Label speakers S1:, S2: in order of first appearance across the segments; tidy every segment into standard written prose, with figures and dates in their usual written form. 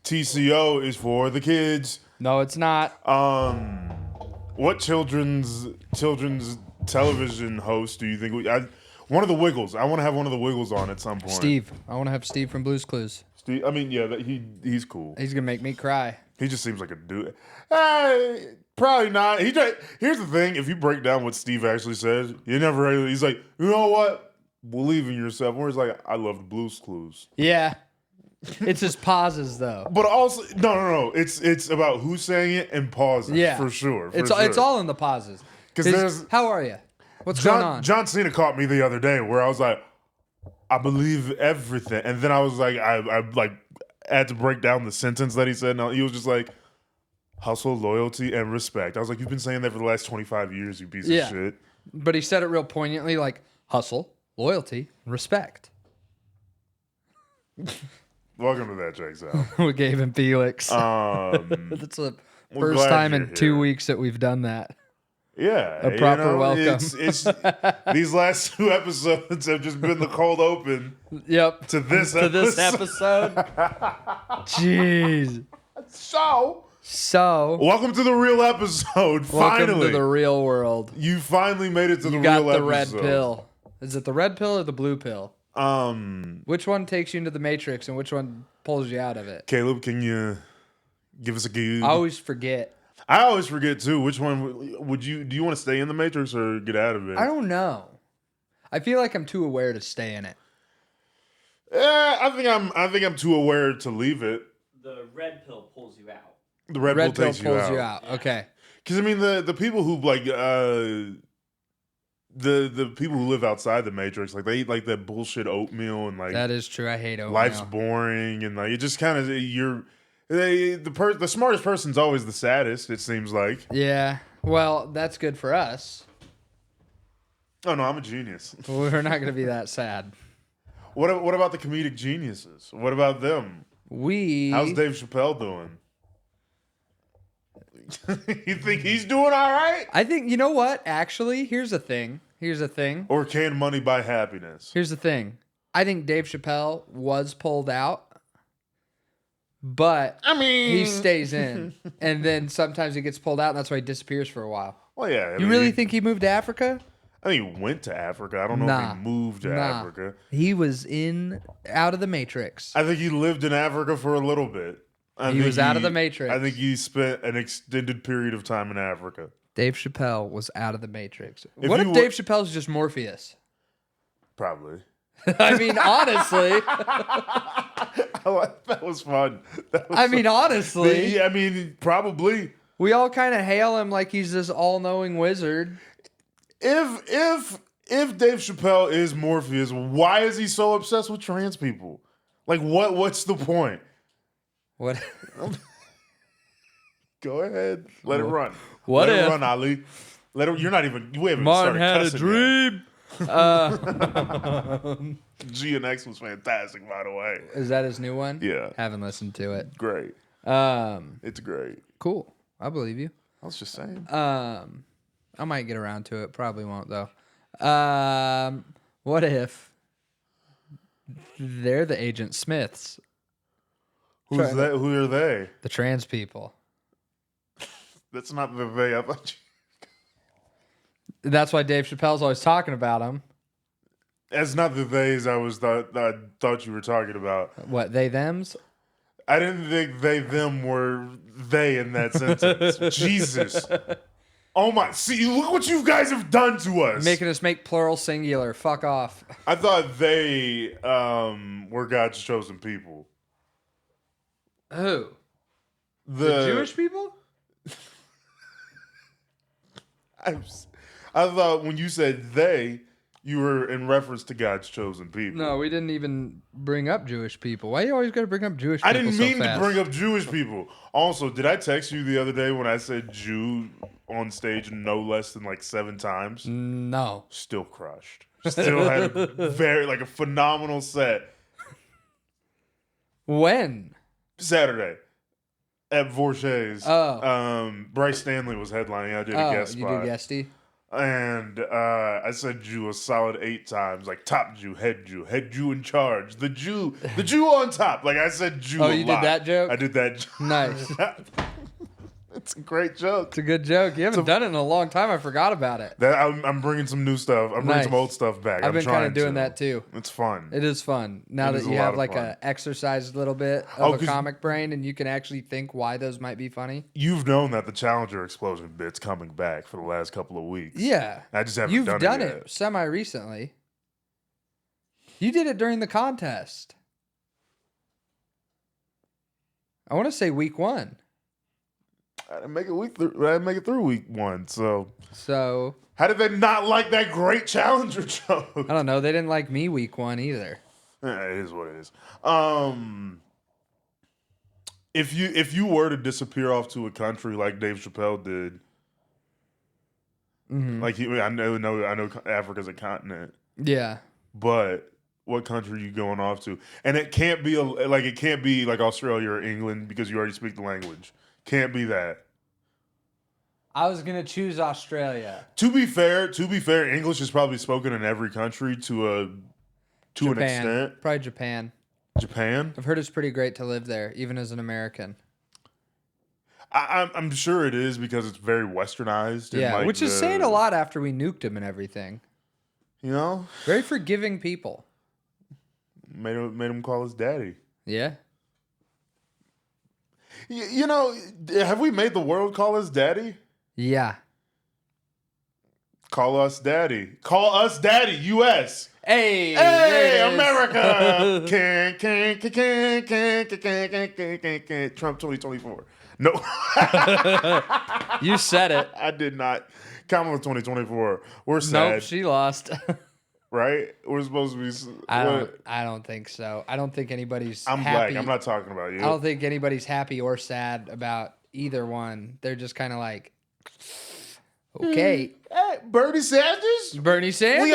S1: TCO is for the kids.
S2: No, it's not.
S1: What children's television host do you think? One of the Wiggles. I want to have one of the Wiggles on at some point.
S2: Steve. I want to have Steve from Blue's Clues.
S1: Steve. I mean, yeah, he's cool.
S2: He's gonna make me cry.
S1: He just seems like a dude. Probably not. Here's the thing: if you break down what Steve actually says, you never really. He's like, you know what? Believe in yourself. Where he's like, I love the Blues Clues.
S2: Yeah. It's his pauses though.
S1: But also, no. It's about who's saying it and pauses. Yeah, for sure.
S2: It's all in the pauses. Because how are you? What's going on?
S1: John Cena caught me the other day where I was like, I believe everything, and then I was like, I like had to break down the sentence that he said. And he was just like, hustle, loyalty, and respect. I was like, you've been saying that for the last 25 years, you piece of shit.
S2: But he said it real poignantly, like hustle, loyalty, respect.
S1: Welcome to That Checks Out.
S2: With Gabe and Felix. That's the first time in 2 weeks that we've done that.
S1: Yeah.
S2: A proper welcome.
S1: It's these last 2 episodes have just been the cold open.
S2: Yep.
S1: To this
S2: episode. Jeez. So.
S1: Welcome to the real episode. Finally.
S2: Welcome to the real world.
S1: You finally made it to the real episode. You got the
S2: red pill. Is it the red pill or the blue pill? Which one takes you into the Matrix and which one pulls you out of it?
S1: Caleb, can you give us a Gabe?
S2: I always forget.
S1: I always forget too. Which one do you want to stay in the Matrix or get out of it?
S2: I don't know. I feel like I'm too aware to stay in it.
S1: Yeah, I think I'm too aware to leave it.
S3: The red pill pulls you out.
S1: The red pill takes you out.
S2: Yeah. Okay.
S1: Because I mean the people who like the people who live outside the Matrix, like they eat like that bullshit oatmeal and like
S2: that is true. I hate oatmeal.
S1: Life's boring and like it just kind of the smartest person's always the saddest. It seems like.
S2: Yeah. Well, that's good for us.
S1: Oh no, I'm a genius.
S2: We're not going to be that sad.
S1: What about the comedic geniuses? What about them? How's Dave Chappelle doing? You think he's doing all right?
S2: I think, you know what? Actually, here's the thing.
S1: Or can money buy happiness?
S2: Here's the thing. I think Dave Chappelle was pulled out, but I mean, he stays in. And then sometimes he gets pulled out, and that's why he disappears for a while.
S1: Well, yeah.
S2: You really think he moved to Africa?
S1: I think he went to Africa. I don't know if he moved to Africa.
S2: He was out of the Matrix.
S1: I think he lived in Africa for a little bit.
S2: He was out of the Matrix.
S1: I think he spent an extended period of time in Africa.
S2: Dave Chappelle was out of the Matrix. What if Dave Chappelle's just Morpheus?
S1: Probably.
S2: I mean, honestly.
S1: That was fun.
S2: Honestly.
S1: I mean, probably.
S2: We all kind of hail him like he's this all-knowing wizard.
S1: If Dave Chappelle is Morpheus, why is he so obsessed with trans people? Like, what's the point?
S2: What?
S1: Go ahead. Let it run.
S2: Let
S1: it run, Ali. You're not even. We haven't
S2: Martin
S1: started
S2: had a dream.
S1: G and X was fantastic, by the way.
S2: Is that his new one?
S1: Yeah.
S2: Haven't listened to it.
S1: Great. It's great.
S2: Cool. I believe you.
S1: I was just saying.
S2: I might get around to it. Probably won't though. What if they're the Agent Smiths?
S1: Who's that? Who are they?
S2: The trans people.
S1: That's not the they. I thought
S2: That's why Dave Chappelle's always talking about them.
S1: That's not the theys I thought you were talking about.
S2: What, they thems?
S1: I didn't think they them were they in that sentence. Jesus. Oh my! See, look what you guys have done to us.
S2: Making us make plural singular. Fuck off.
S1: I thought they were God's chosen people.
S2: Who? The Jewish people?
S1: I thought when you said they, you were in reference to God's chosen people.
S2: No, we didn't even bring up Jewish people. Why you always got to bring up Jewish people?
S1: I didn't mean to bring up Jewish people. Also, did I text you the other day when I said Jew on stage no less than like 7 times?
S2: No.
S1: Still crushed. Still had a phenomenal set.
S2: When?
S1: Saturday. At Vorshay's.
S2: Oh.
S1: Bryce Stanley was headlining. I did a guest spot.
S2: You did guesty?
S1: And I said Jew a solid 8 times, like top Jew, head Jew in charge, the Jew on top. Like I said Jew a lot.
S2: Oh, you did that joke?
S1: I did that joke.
S2: Nice.
S1: It's a great joke.
S2: It's a good joke. You haven't done it in a long time. I forgot about it.
S1: That I'm bringing some new stuff. I'm bringing some old stuff back.
S2: I've been kind of
S1: trying
S2: doing
S1: to.
S2: that too.
S1: It's fun.
S2: It is fun. Now
S1: It
S2: that
S1: is
S2: you
S1: a lot
S2: have
S1: of
S2: like
S1: fun.
S2: a exercised little bit
S1: Oh,
S2: of a
S1: 'cause
S2: comic brain and you can actually think why those might be funny.
S1: You've known that the Challenger explosion bit's coming back for the last couple of weeks.
S2: Yeah.
S1: I just haven't
S2: You've
S1: done it
S2: it
S1: yet.
S2: semi-recently. You did it during the contest. I want to say week 1.
S1: I didn't make it through week 1. So how did they not like that great Challenger joke?
S2: I don't know. They didn't like me week 1 either.
S1: It is what it is. If you were to disappear off to a country like Dave Chappelle did, like I know Africa's a continent,
S2: Yeah.
S1: but what country are you going off to? And it can't be like Australia or England because you already speak the language. Can't be that.
S2: I was going to choose Australia.
S1: To be fair, English is probably spoken in every country to an extent.
S2: Probably Japan.
S1: Japan?
S2: I've heard it's pretty great to live there, even as an American.
S1: I'm sure it is because it's very westernized.
S2: Yeah,
S1: and
S2: which is saying a lot after we nuked them and everything.
S1: You know?
S2: Very forgiving people.
S1: Made him call us daddy.
S2: Yeah.
S1: You know, have we made the world call us daddy?
S2: Yeah.
S1: Call us daddy. Call us daddy, U.S.
S2: Hey,
S1: America! Trump 2024. No.
S2: You said it.
S1: I did not. Kamala 2024. We're sad.
S2: Nope, she lost.
S1: Right? We're supposed to be.
S2: I don't think so. I don't think anybody's
S1: I'm
S2: happy.
S1: black. I'm not talking about you.
S2: I don't think anybody's happy or sad about either one. They're just kind of like, okay.
S1: Hey, Bernie Sanders?
S2: Bernie Sanders.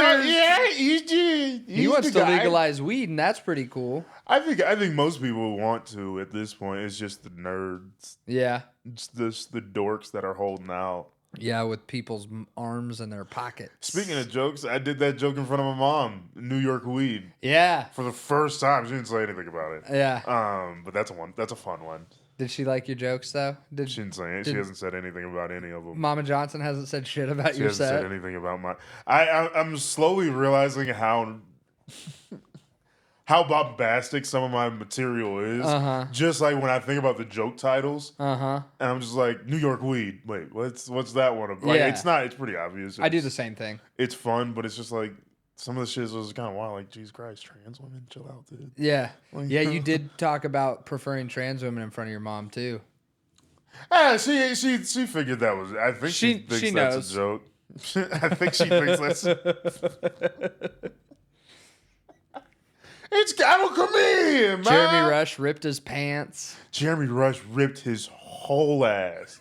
S2: He wants to
S1: guy.
S2: legalize weed, and that's pretty cool.
S1: I think most people want to at this point. It's just the nerds.
S2: Yeah.
S1: It's the dorks that are holding out.
S2: Yeah, with people's arms in their pockets.
S1: Speaking of jokes, I did that joke in front of my mom. New York weed.
S2: Yeah.
S1: For the first time. She didn't say anything about it.
S2: Yeah.
S1: But that's a fun one.
S2: Did she like your jokes though?
S1: She didn't say it. She hasn't said anything about any of them.
S2: Mama Johnson hasn't said shit about
S1: She
S2: your
S1: hasn't
S2: set.
S1: said anything about my. I'm slowly realizing how bombastic some of my material is. Just like when I think about the joke titles, and I'm just like New York weed. Wait, what's that one about? Like,
S2: Yeah.
S1: It's pretty obvious.
S2: I do the same thing.
S1: It's fun, but it's just like some of the shit was kind of wild. Like, Jesus Christ, trans women, chill out, dude.
S2: Yeah.
S1: Like,
S2: Yeah, you did talk about preferring trans women in front of your mom too.
S1: She figured that was. I think she thinks
S2: she
S1: that's
S2: knows.
S1: a joke. I think she thinks that's. It's got a comedian, man.
S2: Jeremy Rush ripped his pants.
S1: Jeremy Rush ripped his whole ass.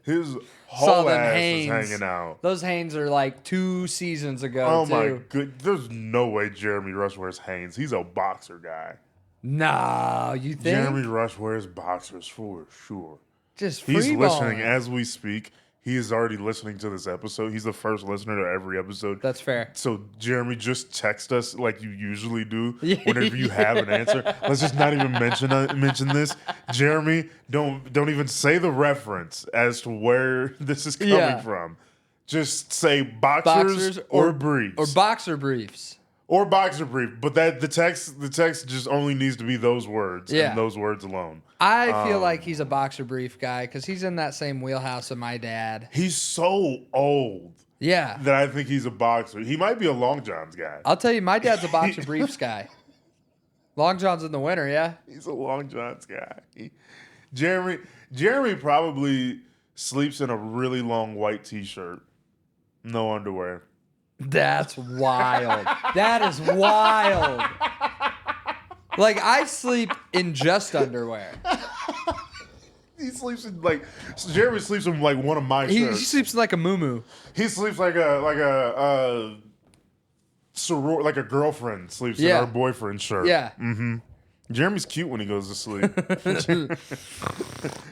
S1: His
S2: Saw
S1: whole
S2: them
S1: ass
S2: Hanes.
S1: was hanging out.
S2: Those Hanes are like 2 seasons ago.
S1: Oh
S2: too.
S1: my good! There's no way Jeremy Rush wears Hanes. He's a boxer guy.
S2: No, you think?
S1: Jeremy Rush wears boxers for sure.
S2: Just
S1: He's
S2: free
S1: listening
S2: balling.
S1: as we speak. He is already listening to this episode. He's the first listener to every episode.
S2: That's fair.
S1: So Jeremy, just text us like you usually do whenever you have an answer. Let's just not even mention this. Jeremy, don't even say the reference as to where this is coming from. Just say boxers or briefs.
S2: Or boxer briefs.
S1: Or boxer brief. But that the text just only needs to be those words and those words alone.
S2: I feel like he's a boxer brief guy because he's in that same wheelhouse of my dad.
S1: He's so old.
S2: Yeah.
S1: That I think he's a boxer. He might be a Long John's guy.
S2: I'll tell you, my dad's a boxer briefs guy. Long John's in the winter, yeah?
S1: He's a Long John's guy. Jeremy probably sleeps in a really long white t-shirt. No underwear.
S2: That's wild. That is wild. Like, I sleep in just underwear.
S1: He sleeps in Jeremy sleeps in like one of my
S2: He
S1: shirts.
S2: sleeps in like a muumuu.
S1: He sleeps like a girlfriend sleeps in her boyfriend's shirt.
S2: Yeah.
S1: Jeremy's cute when he goes to sleep.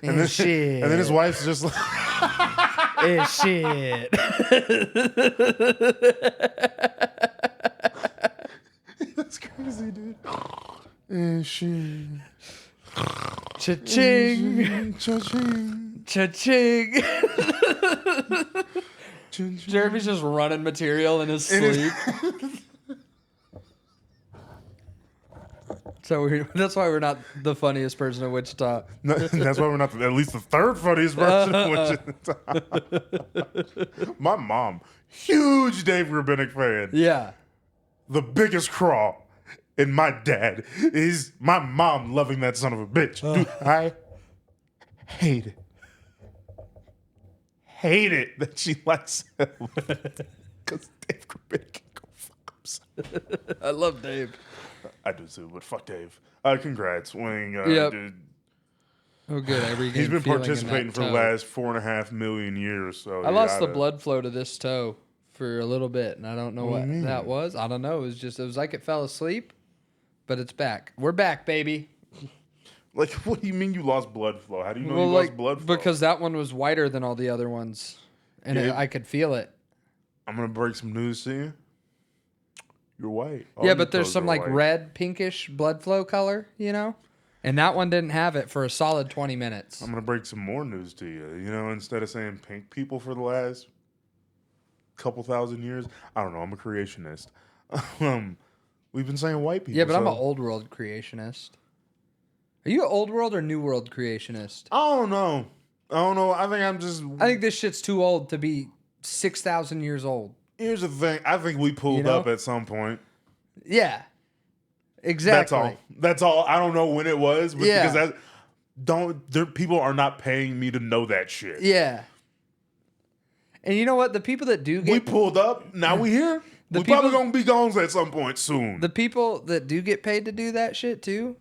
S2: And
S1: then his wife's just like
S2: is shit.
S1: That's crazy, dude. And shit.
S2: Cha-ching.
S1: Cha-ching.
S2: Cha-ching.
S1: Cha-ching.
S2: Jeremy's just running material in his sleep. So that's why we're not the funniest person in Wichita.
S1: No, that's why we're not at least the third funniest person in Wichita. My mom, huge Dave Rubinick fan.
S2: Yeah.
S1: The biggest crawl in my dad is my mom loving that son of a bitch. Dude, I hate it. Hate it that she likes him. Because Dave Rubinick can go fuck himself.
S2: I love Dave.
S1: I do too, but fuck Dave. Congrats, winning.
S2: Yep.
S1: Dude.
S2: Oh, good. I regained
S1: He's been
S2: feeling in
S1: participating
S2: that
S1: for the
S2: toe.
S1: last 4.5 million years. So
S2: I lost the blood flow to this toe for a little bit, and I don't know what
S1: do you mean?
S2: that was. I don't know. It was like it fell asleep, but it's back. We're back, baby.
S1: Like, what do you mean you lost blood flow? How do you know
S2: Well,
S1: you lost blood flow?
S2: because that one was whiter than all the other ones, and
S1: Yeah.
S2: I could feel it.
S1: I'm gonna break some news to you. You're white. All
S2: Yeah,
S1: your
S2: but there's
S1: toes
S2: some
S1: are
S2: like
S1: white.
S2: red, pinkish blood flow color, you know? And that one didn't have it for a solid 20 minutes.
S1: I'm gonna break some more news to you. You know, instead of saying pink people for the last couple thousand years, I don't know. I'm a creationist. We've been saying white people.
S2: Yeah, but I'm
S1: so-
S2: an old world creationist. Are you an old world or new world creationist?
S1: I don't know. I think I'm just.
S2: I think this shit's too old to be 6,000 years old.
S1: Here's the thing. I think we pulled
S2: You know?
S1: up at some point.
S2: Yeah. Exactly.
S1: That's all. That's all. I don't know when it was, but
S2: Yeah.
S1: because people are not paying me to know that shit.
S2: Yeah. And you know what? The people that do
S1: We
S2: get
S1: pulled up. Now we here.
S2: The
S1: We probably
S2: people-
S1: gonna be gone at some point soon.
S2: the people that do get paid to do that shit too,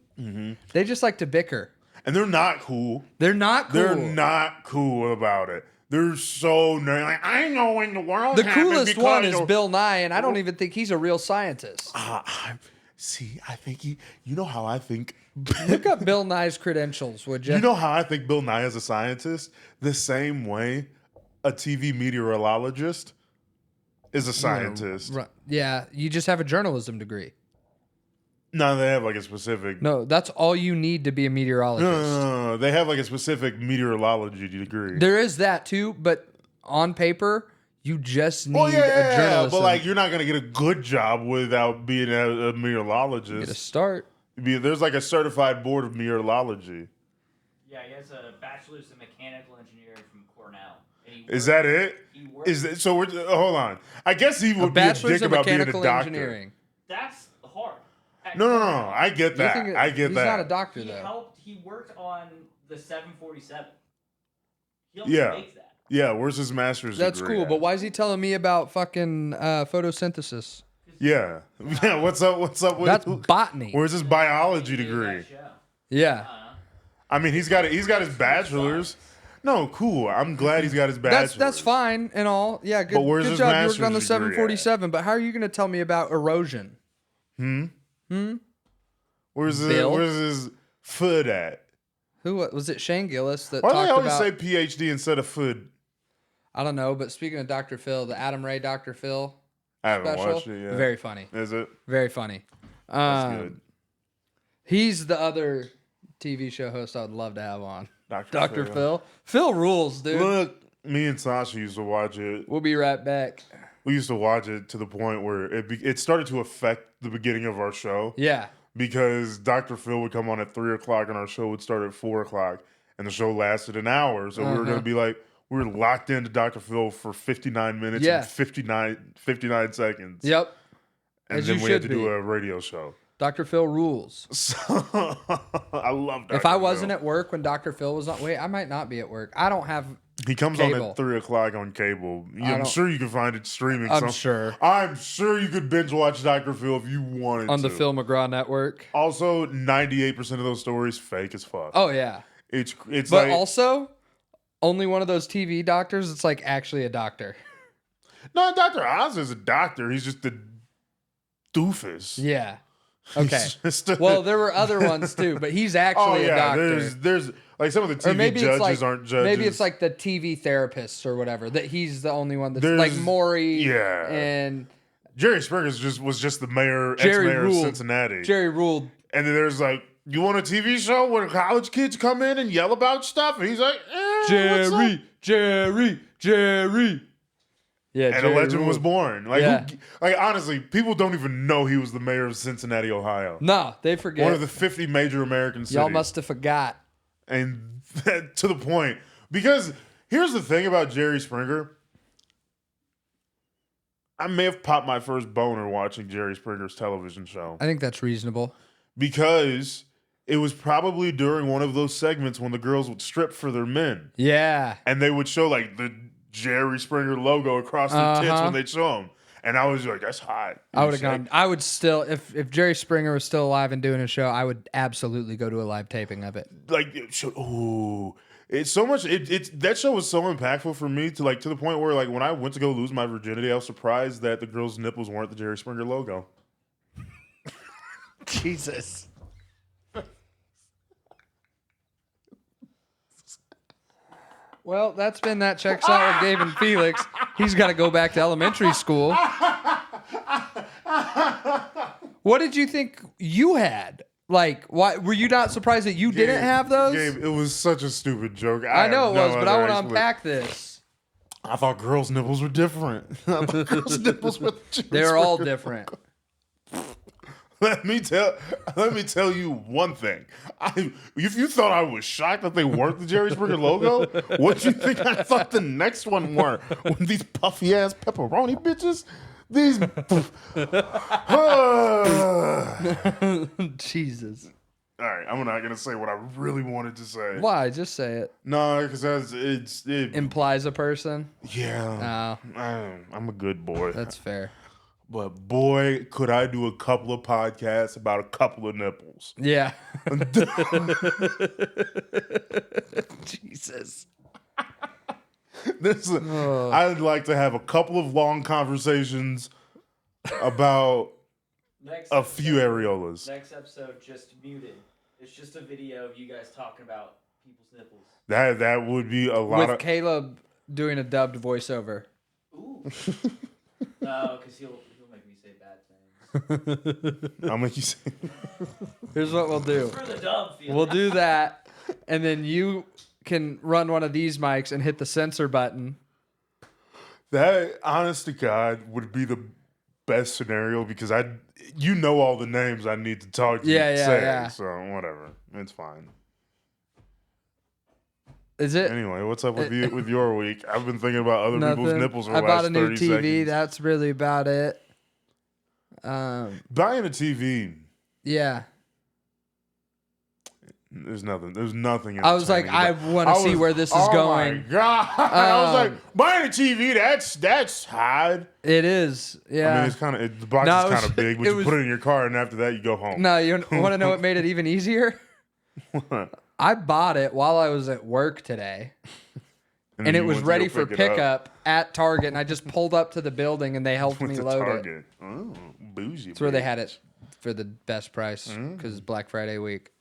S2: they just like to bicker.
S1: And they're not cool.
S2: They're not cool.
S1: They're not cool about it. They're so like, I know when the world
S2: The
S1: happened
S2: coolest
S1: because
S2: one is
S1: of-"
S2: Bill Nye, and I don't even think he's a real scientist.
S1: See, I think you know how I think.
S2: Look up Bill Nye's credentials, would you?
S1: You know how I think Bill Nye is a scientist? The same way a TV meteorologist is a scientist.
S2: Yeah, you just have a journalism degree.
S1: No, they have like a specific.
S2: No, that's all you need to be a meteorologist.
S1: No. They have like a specific meteorology degree.
S2: There is that too, but on paper, you just need
S1: Well,
S2: a
S1: yeah,
S2: journalism.
S1: but like you're not gonna get a good job without being a meteorologist.
S2: get a start.
S1: There's like a certified board of meteorology.
S3: Yeah, he has a bachelor's in mechanical engineering from Cornell. And he
S1: Is that it?
S3: He worked,
S1: Is it, so? We're hold on. I guess he
S2: A
S1: would be a
S2: bachelor's
S1: dick
S2: in
S1: about being a
S2: mechanical
S1: doctor.
S2: engineering.
S3: that's hard. At
S1: No.
S3: Cornell,
S1: I get that. I get
S2: he's
S1: that.
S2: not a doctor
S3: He
S2: though.
S3: helped. He worked on the 747. He helped
S1: Yeah.
S3: make that.
S1: Yeah. Where's his master's
S2: That's
S1: degree
S2: cool,
S1: at?
S2: but why is he telling me about fucking photosynthesis?
S1: Yeah. Yeah. What's up? What's up with?
S2: That's botany.
S1: Where's his biology
S3: He made
S1: degree?
S3: that show.
S2: Yeah.
S1: I mean, he's got his bachelor's. No, cool. I'm glad he's got his bachelor's.
S2: That's fine and all. Yeah, good,
S1: But where's
S2: good
S1: his
S2: job. You worked on the
S1: master's degree at?
S2: 747, but how are you going to tell me about erosion?
S1: Where's
S2: Bill?
S1: his foot at?
S2: Who was it? Shane Gillis that
S1: Why do
S2: talked
S1: they always
S2: about.
S1: say PhD instead of foot?
S2: I don't know, but speaking of Dr. Phil, the Adam Ray Dr. Phil
S1: I haven't
S2: special,
S1: watched it yet.
S2: very funny,
S1: Is it?
S2: very funny.
S1: That's good.
S2: He's the other TV show host I would love to have on.
S1: Dr.
S2: Dr. Phil. Phil rules, dude.
S1: Look, me and Sasha used to watch it.
S2: We'll be right back.
S1: We used to watch it to the point where it started to affect the beginning of our show
S2: Yeah.
S1: because Dr. Phil would come on at 3:00 and our show would start at 4:00 and the show lasted an hour. So we were going to be like, we were locked into Dr. Phil for 59 minutes
S2: Yeah.
S1: and 59 seconds.
S2: Yep.
S1: And
S2: As
S1: then
S2: you
S1: we had
S2: should
S1: to do
S2: be.
S1: a radio show.
S2: Dr. Phil rules.
S1: So I love Dr.
S2: If I wasn't
S1: Phil.
S2: at work when Dr. Phil was on, wait, I might not be at work. I don't have.
S1: He comes on
S2: Cable.
S1: at 3:00 on cable.
S2: I
S1: I'm
S2: don't-
S1: sure you can find it streaming.
S2: I'm sure.
S1: I'm sure you could binge watch Dr. Phil if you wanted
S2: On
S1: to.
S2: the Phil McGraw network.
S1: Also, 98% of those stories fake as fuck.
S2: Oh yeah,
S1: It's
S2: but
S1: like
S2: also only one of those TV doctors that's like actually a doctor.
S1: no, Dr. Oz is a doctor. He's just a doofus.
S2: Yeah, Okay.
S1: Just
S2: Well, there were other ones too, but he's actually a doctor.
S1: There's like some of the TV
S2: Or maybe
S1: judges
S2: it's like
S1: aren't judges.
S2: maybe it's like the TV therapists or whatever. That he's the only one that's
S1: There's-
S2: like Maury.
S1: yeah.
S2: And
S1: Jerry Springer was just the mayor,
S2: Jerry
S1: ex-mayor of
S2: ruled.
S1: Cincinnati.
S2: Jerry ruled.
S1: And then there's like, you want a TV show where college kids come in and yell about stuff? And he's like, what's up?
S2: Jerry. Yeah,
S1: And
S2: Jerry
S1: a legend was
S2: ruled.
S1: born. Like,
S2: Yeah.
S1: like honestly, people don't even know he was the mayor of Cincinnati, Ohio.
S2: No, they forget.
S1: One of the 50 major American cities.
S2: Y'all must have forgot.
S1: And to the point. Because here's the thing about Jerry Springer. I may have popped my first boner watching Jerry Springer's television show.
S2: I think that's reasonable.
S1: Because it was probably during one of those segments when the girls would strip for their men.
S2: Yeah.
S1: And they would show like the Jerry Springer logo across their tits when they'd show them. And I was like, that's hot.
S2: I would have gone. I would still, if Jerry Springer was still alive and doing a show, I would absolutely go to a live taping of it.
S1: Like, it's so much. That show was so impactful for me to the point where like when I went to go lose my virginity, I was surprised that the girls' nipples weren't the Jerry Springer logo.
S2: Jesus. Well, that's been That Checks Out with Gabe and Felix. He's got to go back to elementary school. What did you think you had? Like, why were you not surprised that you didn't have those?
S1: Gabe, it was such a stupid joke.
S2: I know
S1: have
S2: it was,
S1: no
S2: but I
S1: other
S2: want to
S1: explanation.
S2: unpack this.
S1: I thought girls' nipples were different. I thought girls' nipples were the Jerry
S2: They're all
S1: Springer.
S2: different.
S1: Let me tell you one thing. If you thought I was shocked that they weren't the Jerry Springer logo, what do you think I thought the next one were? When these puffy ass pepperoni bitches? These.
S2: Jesus.
S1: All right, I'm not gonna say what I really wanted to say.
S2: Why? Just say it.
S1: No, because it
S2: Implies a person.
S1: yeah.
S2: Oh,
S1: I'm a good boy.
S2: that's fair.
S1: But boy, could I do a couple of podcasts about a couple of nipples.
S2: Yeah. Jesus.
S1: I'd like to have a couple of long conversations about
S3: Next
S1: a few
S3: episode-
S1: areolas.
S3: Next episode, just muted. It's just a video of you guys talking about people's nipples.
S1: That would be a lot
S2: With
S1: of.
S2: Caleb doing a dubbed voiceover.
S3: Ooh. No, because he'll make me say bad things.
S1: I'll make you say.
S2: Here's what we'll do.
S3: For the dub, Felix.
S2: We'll do that, and then you can run one of these mics and hit the censor button.
S1: That, honest to God, would be the best scenario because you know all the names I need to talk to.
S2: Yeah, yeah,
S1: say,
S2: yeah.
S1: So whatever, it's fine.
S2: Is it?
S1: Anyway, what's up with you with your week? I've been thinking about other people's
S2: Nothing.
S1: nipples for
S2: I
S1: the
S2: bought
S1: last
S2: a new
S1: 30
S2: TV.
S1: seconds.
S2: That's really about it.
S1: Buying a TV.
S2: Yeah.
S1: There's nothing.
S2: I was like, I want to see where this is going.
S1: My God. I was like, buying a TV. That's hard.
S2: It is. Yeah.
S1: I mean, it's kind of the box
S2: No,
S1: is
S2: it was-
S1: kind of big, but
S2: it
S1: you
S2: was-
S1: put it in your car, and after that, you go home.
S2: No, you want to know what made it even easier? I bought it while I was at work today, and
S1: then
S2: it
S1: you
S2: was
S1: went to
S2: ready
S1: go
S2: for
S1: pick it up.
S2: pickup at Target, and I just pulled up to the building, and they helped
S1: Went
S2: me
S1: to
S2: load it.
S1: Target. Oh, bougie.
S2: That's where they had it for the best price because it's Black Friday week.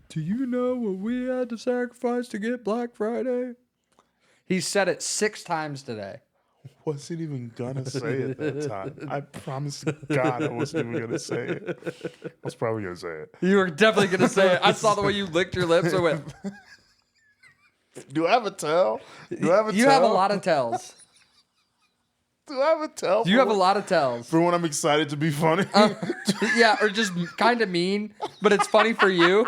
S2: Do you know what we had to sacrifice to get Black Friday? He said it 6 times today.
S1: Wasn't even gonna say it that time. I promise to God I wasn't even gonna say it. I was probably gonna say it.
S2: You were definitely going to say it. I saw the way you licked your lips. I went,
S1: Do I have a tell? Do I have a
S2: you
S1: tell?
S2: have a lot of tells.
S1: Do I have a tell?
S2: You have a lot of tells.
S1: for when I'm excited to be funny.
S2: Yeah, or just kind of mean, but it's funny for you.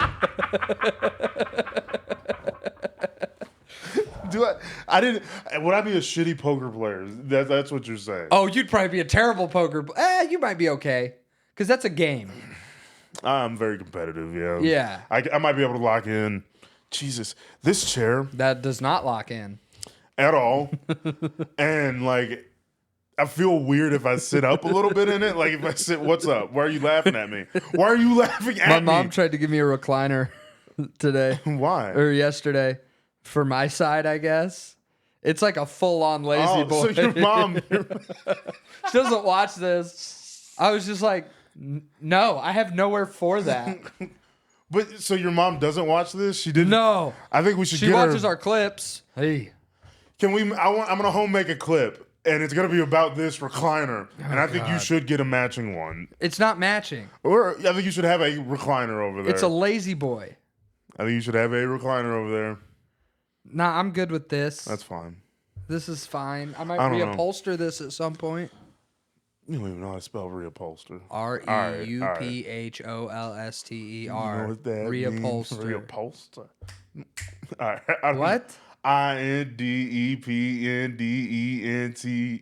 S1: I didn't. Would I be a shitty poker player? That's what you're saying.
S2: Oh, you'd probably be a terrible poker. You might be okay. Because that's a game.
S1: I'm very competitive. Yeah.
S2: Yeah.
S1: I might be able to lock in. Jesus, this chair
S2: That does not lock in.
S1: at all, and like. I feel weird if I sit up a little bit in it. Like if I sit, what's up? Why are you laughing at me? Why are you laughing at
S2: My
S1: me?
S2: mom tried to give me a recliner today
S1: Why?
S2: or yesterday for my side, I guess. It's like a full-on lazy boy.
S1: So your mom.
S2: She doesn't watch this. I was just like, No, I have nowhere for that.
S1: But so your mom doesn't watch this? She didn't.
S2: No.
S1: I think we should.
S2: She
S1: get
S2: watches
S1: her,
S2: our clips. Hey.
S1: Can we? I'm gonna home make a clip, and it's gonna be about this recliner, and I think you
S2: God.
S1: should get a matching one.
S2: It's not matching.
S1: Or I think you should have a recliner over there.
S2: It's a lazy boy.
S1: I think you should have a recliner over there.
S2: Nah, I'm good with this.
S1: That's fine.
S2: This is fine. I might
S1: I don't know.
S2: reupholster this at some point.
S1: You don't even know how to spell reupholster.
S2: reupholster.
S1: You know what that
S2: Reupholster.
S1: means? Reupholster. All right.
S2: What?
S1: INDEPNDENT.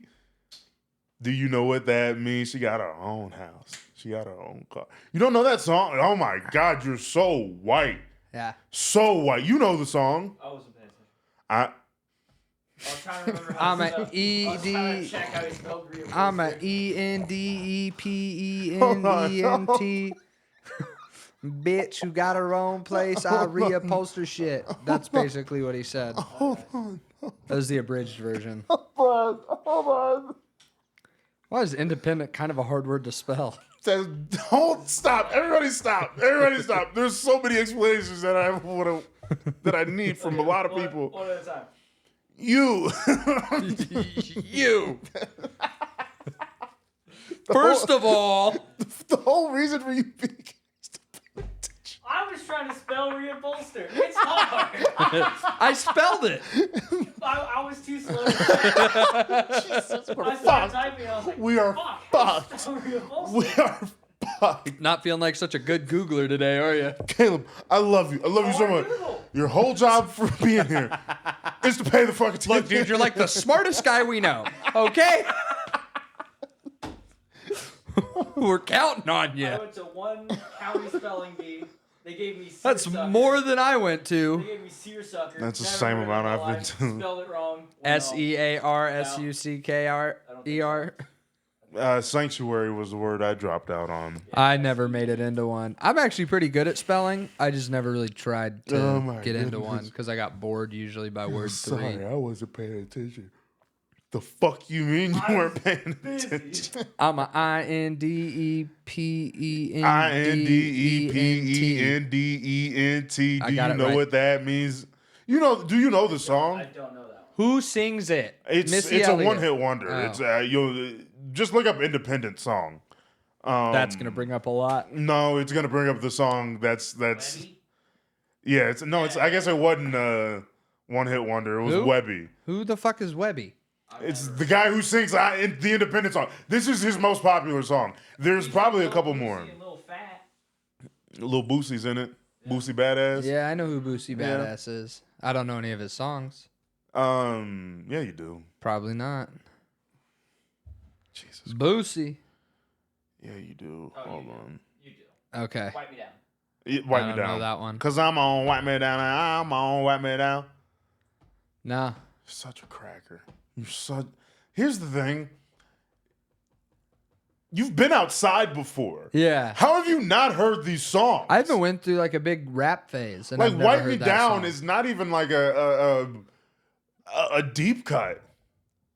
S1: Do you know what that means? She got her own house. She got her own car. You don't know that song? Oh my God, you're so white.
S2: Yeah.
S1: So white. You know the song.
S3: I wasn't paying attention.
S1: I
S3: I was trying to remember how
S2: I'm
S3: to
S2: a
S3: spell. I was trying to check how you spelled reupholster.
S2: I'm a ENDEPENDENT. Bitch who got her own place. I reupholster shit. That's basically what he said.
S1: hold on.
S2: That was the abridged version.
S1: Hold on.
S2: Why is independent kind of a hard word to spell?
S1: Stop. Everybody stop. Everybody stop. There's so many explanations that I need from a lot of people.
S3: One at a time.
S1: You.
S2: You. First of all,
S1: The whole reason for you being
S3: I was trying to spell reupholster. It's hard.
S2: I spelled it.
S3: I was too slow.
S1: Jesus, we're
S3: I started
S1: fucked.
S3: typing. I was like,
S1: We are
S3: fuck.
S1: fucked.
S3: Spell reupholster.
S1: We are fucked.
S2: Not feeling like such a good Googler today, are you?
S1: Caleb, I love you. I love you so much.
S3: Google.
S1: Your whole job for being here is to pay the fucking ticket.
S2: Look, dude, you're like the smartest guy we know. Okay? We're counting on
S3: I
S2: you.
S3: went to one county spelling bee. They gave me
S2: That's
S3: seersucker.
S2: more than I went
S3: They
S2: to.
S3: gave me seersucker.
S1: That's the
S3: Never
S1: same
S3: heard of
S1: amount
S3: it in
S1: I've
S3: my
S1: been
S3: life.
S1: to.
S3: Spelled it wrong.
S2: SEARSUCKER.
S1: Sanctuary was the word I dropped out on.
S2: I never made it into one. I'm actually pretty good at spelling. I just never really tried to
S1: Oh my
S2: get into
S1: goodness.
S2: one because I got bored usually by word
S1: Sorry,
S2: 3.
S1: I wasn't paying attention. The fuck you mean you weren't paying
S3: busy.
S1: attention?
S2: I'm a INDEPENDENT.
S1: INDEPENDENT.
S2: I
S1: Do
S2: got
S1: you
S2: it
S1: know
S2: right.
S1: what that means? Do you know the
S3: I
S1: song?
S3: don't know that one.
S2: Who sings it?
S1: It's
S2: Missy
S1: a
S2: Elliott.
S1: one-hit wonder.
S2: Oh.
S1: It's you'll just look up independent song.
S2: That's gonna bring up a lot.
S1: No, it's gonna bring up the song that's
S3: Webby?
S1: yeah. It's I guess it wasn't a one-hit wonder. It was
S2: Who?
S1: Webby.
S2: Who the fuck is Webby?
S1: It's the guy who sings the independent song. This is his most popular song. There's probably a couple more.
S3: Little fat.
S1: Little Boosie's in it. Boosie Badass.
S2: Yeah, I know who Boosie
S1: Yeah.
S2: Badass is. I don't know any of his songs.
S1: Yeah, you do.
S2: Probably not.
S1: Jesus.
S2: Boosie.
S1: Yeah, you do.
S3: Oh,
S1: Hold
S3: you do.
S1: on.
S3: You do.
S2: Okay.
S3: Wipe me down.
S1: Wipe
S2: I
S1: me
S2: don't know
S1: down.
S2: that one.
S1: Cause I'm on wipe me down. I'm on wipe me down.
S2: Nah.
S1: You're such a cracker. You're such. Here's the thing. You've been outside before.
S2: Yeah.
S1: How have you not heard these songs?
S2: I even went through like a big rap phase. And
S1: like
S2: I've never
S1: wipe
S2: heard
S1: me
S2: that
S1: down
S2: song.
S1: is not even like a deep cut.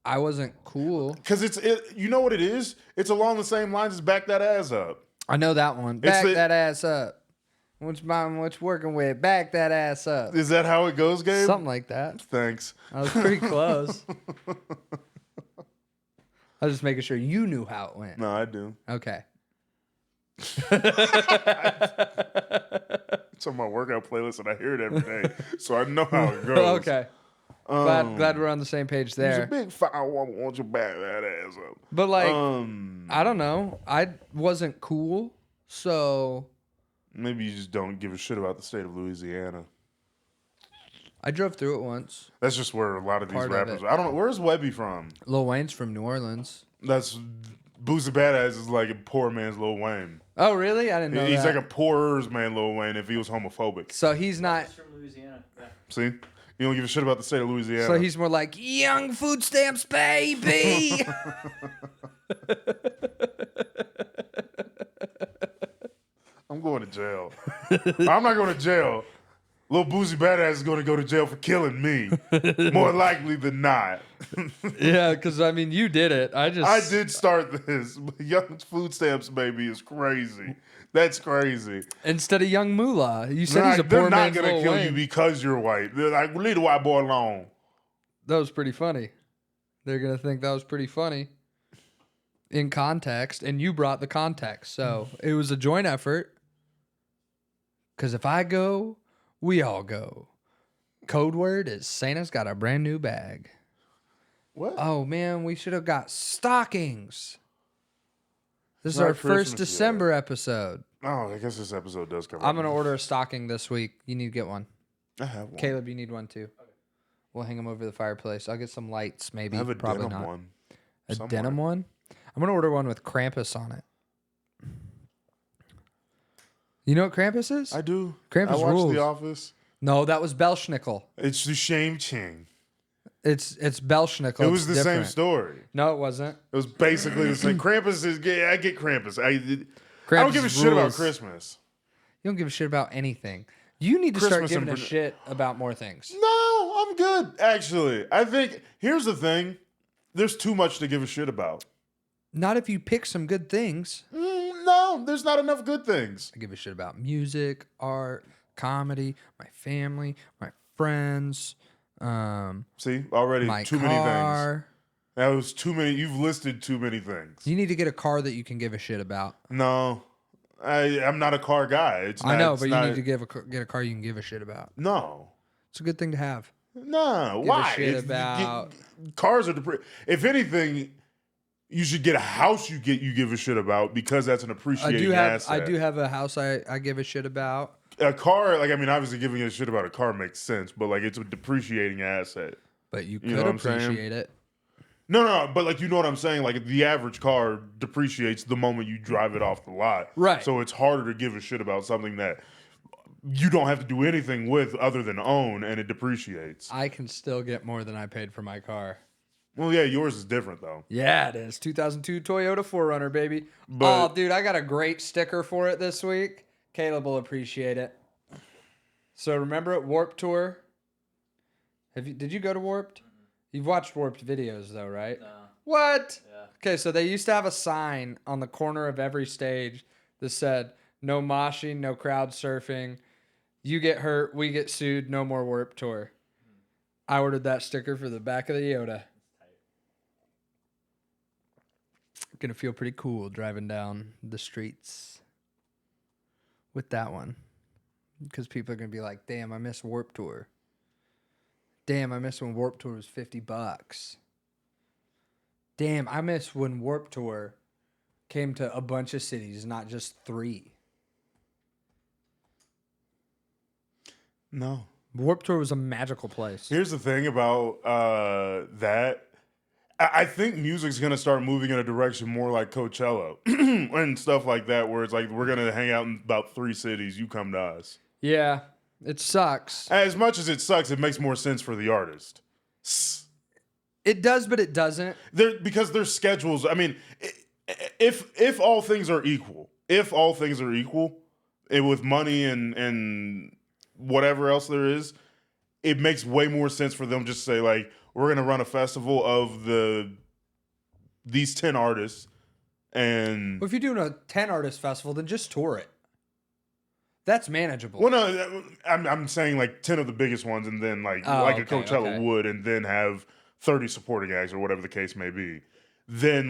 S2: I wasn't cool.
S1: Cause you know what it is? It's along the same lines as back that ass up.
S2: I know that one. Back
S1: the-
S2: that ass up. What's working with? Back that ass up.
S1: Is that how it goes, Gabe?
S2: Something like that.
S1: Thanks.
S2: I was pretty close. I was just making sure you knew how it went.
S1: No, I do.
S2: Okay.
S1: It's on my workout playlist and I hear it every day. So I know how it goes.
S2: Okay. Glad we're on the same page
S1: There's a
S2: there.
S1: big fire woman wants you back that ass up.
S2: But like, I don't know. I wasn't cool, so
S1: Maybe you just don't give a shit about the state of Louisiana.
S2: I drove through it once.
S1: That's just where a lot of these
S2: Part of
S1: rappers.
S2: it.
S1: I don't know. Where's Webby from?
S2: Lil Wayne's from New Orleans.
S1: That's Boosie Badass is like a poor man's Lil Wayne.
S2: Oh, really? I didn't know
S1: He's
S2: that.
S1: like a poorer's man Lil Wayne if he was homophobic.
S2: So he's not.
S3: He's from Louisiana. Yeah.
S1: See? You don't give a shit about the state of Louisiana.
S2: So he's more like young food stamps, baby.
S1: I'm going to jail. I'm not going to jail. Lil Boosie Badass is going to go to jail for killing me. More likely than not.
S2: Yeah, because I mean, you did it.
S1: I did start this. Young Food Stamps baby is crazy. That's crazy.
S2: Instead of Young Moolah, you said he's a
S1: They're
S2: poor
S1: not
S2: man's
S1: going to
S2: Lil
S1: kill
S2: Wayne.
S1: you because you're white. They're like, leave the white boy alone.
S2: That was pretty funny. They're gonna think that was pretty funny in context, and you brought the context, so it was a joint effort. Because if I go, we all go. Code word is Santa's got a brand new bag.
S1: What?
S2: Oh man, we should have got stockings. This is
S1: not
S2: our first
S1: Christmas
S2: December episode.
S1: Oh, I guess this episode does come
S2: I'm
S1: out.
S2: gonna order a stocking this week. You need to get one.
S1: I have one.
S2: Caleb, you need one too. We'll hang them over the fireplace. I'll get some lights, maybe.
S1: I have a
S2: Probably
S1: denim
S2: not.
S1: one.
S2: A
S1: somewhere.
S2: denim one? I'm gonna order one with Krampus on it. You know what Krampus is?
S1: I do.
S2: Krampus
S1: I watched
S2: rules.
S1: The Office.
S2: No, that was Belschnickel.
S1: It's the Shame Ching.
S2: It's Belschnickel.
S1: It was the
S2: It's
S1: same
S2: different.
S1: story.
S2: No, it wasn't.
S1: It was basically the same. Krampus is. Yeah, I get Krampus. I
S2: Krampus
S1: don't give a shit about
S2: rules.
S1: Christmas.
S2: You don't give a shit about anything. You need to start
S1: Christmas
S2: giving a
S1: and-
S2: shit about more things.
S1: No, I'm good. Actually, I think here's the thing. There's too much to give a shit about.
S2: Not if you pick some good things.
S1: No, there's not enough good things.
S2: I give a shit about music, art, comedy, my family, my friends,
S1: See, already
S2: my
S1: too many things.
S2: car.
S1: That was too many. You've listed too many things.
S2: You need to get a car that you can give a shit about.
S1: No, I'm not a car guy. It's
S2: I
S1: not,
S2: know,
S1: it's
S2: but you
S1: not-
S2: need to get a car you can give a shit about.
S1: No,
S2: It's a good thing to have.
S1: no.
S2: Give
S1: Why?
S2: a shit about.
S1: Cars are if anything, you should get a house you give a shit about because that's an appreciating asset.
S2: I do have a house I give a shit about.
S1: A car, like I mean, obviously giving a shit about a car makes sense, but like it's a depreciating asset.
S2: But you could
S1: know what I'm saying?
S2: appreciate it.
S1: No, but like you know what I'm saying. Like the average car depreciates the moment you drive it off the lot.
S2: Right.
S1: So it's harder to give a shit about something that you don't have to do anything with other than own, and it depreciates.
S2: I can still get more than I paid for my car.
S1: Well, yeah, yours is different though.
S2: Yeah, it is. 2002 Toyota 4Runner, baby.
S1: But-
S2: Oh, dude, I got a great sticker for it this week. Caleb will appreciate it. So remember at Warped Tour? Did you go to Warped? You've watched Warped videos though, right?
S3: No.
S2: What?
S3: Yeah.
S2: Okay, so they used to have a sign on the corner of every stage that said, "No moshing, no crowd surfing. You get hurt, we get sued, no more Warped Tour." I ordered that sticker for the back of the Yoda. Gonna feel pretty cool driving down the streets with that one. Because people are gonna be like, damn, I miss Warped Tour. Damn, I miss when Warped Tour was $50. Damn, I miss when Warped Tour came to a bunch of cities, not just 3.
S1: No.
S2: Warped Tour was a magical place.
S1: Here's the thing about that. I think music's gonna start moving in a direction more like Coachella and stuff like that, where it's like we're gonna hang out in about 3 cities. You come to us.
S2: Yeah, it sucks.
S1: As much as it sucks, it makes more sense for the artist.
S2: It does, but it doesn't.
S1: Because their schedules. I mean, if all things are equal, with money and whatever else there is, it makes way more sense for them just to say like, we're gonna run a festival of these 10 artists, and
S2: Well, if you're doing a 10 artist festival, then just tour it. That's manageable.
S1: well, no, I'm saying like 10 of the biggest ones, and then like
S2: Oh,
S1: like a
S2: okay,
S1: Coachella
S2: okay.
S1: would, and then have 30 supporting acts or whatever the case may be. Then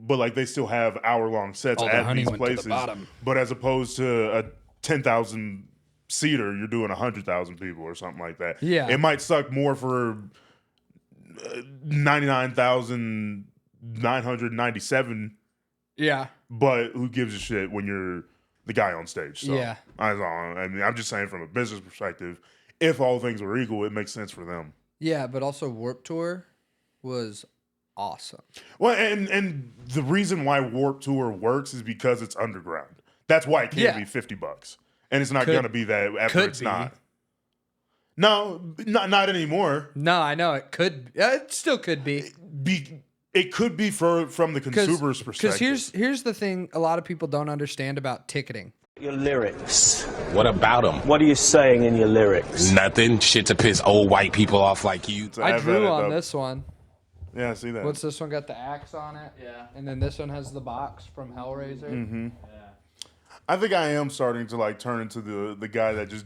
S1: but they still have hour-long sets
S2: All the
S1: at
S2: honey
S1: these
S2: went to the
S1: places.
S2: bottom.
S1: But as opposed to a 10,000 seater, you're doing 100,000 people or something like that.
S2: Yeah.
S1: It might suck more for 99,997,
S2: Yeah.
S1: but who gives a shit when you're the guy on stage? So,
S2: Yeah.
S1: I mean, I'm just saying from a business perspective, if all things were equal, it makes sense for them.
S2: Yeah, but also Warped Tour was awesome.
S1: Well, and the reason why Warped Tour works is because it's underground. That's why it can't
S2: Yeah.
S1: be $50, and it's not
S2: Could-
S1: gonna be that after
S2: could
S1: it's
S2: be.
S1: not. No, not anymore.
S2: No, I know it could. It still could be.
S1: It could be from the consumer's perspective.
S2: Because here's the thing: a lot of people don't understand about ticketing.
S4: Your lyrics. What about them?
S5: What are you saying in your lyrics?
S4: Nothing. Shit to piss old white people off like you.
S1: So
S2: I
S1: have
S2: drew
S1: that
S2: on
S1: up.
S2: this one.
S1: Yeah, I see that.
S2: What's this one got? The axe on it.
S3: Yeah.
S2: And then this one has the box from Hellraiser.
S1: Mm-hmm.
S3: Yeah.
S1: I think I am starting to like turn into the guy that just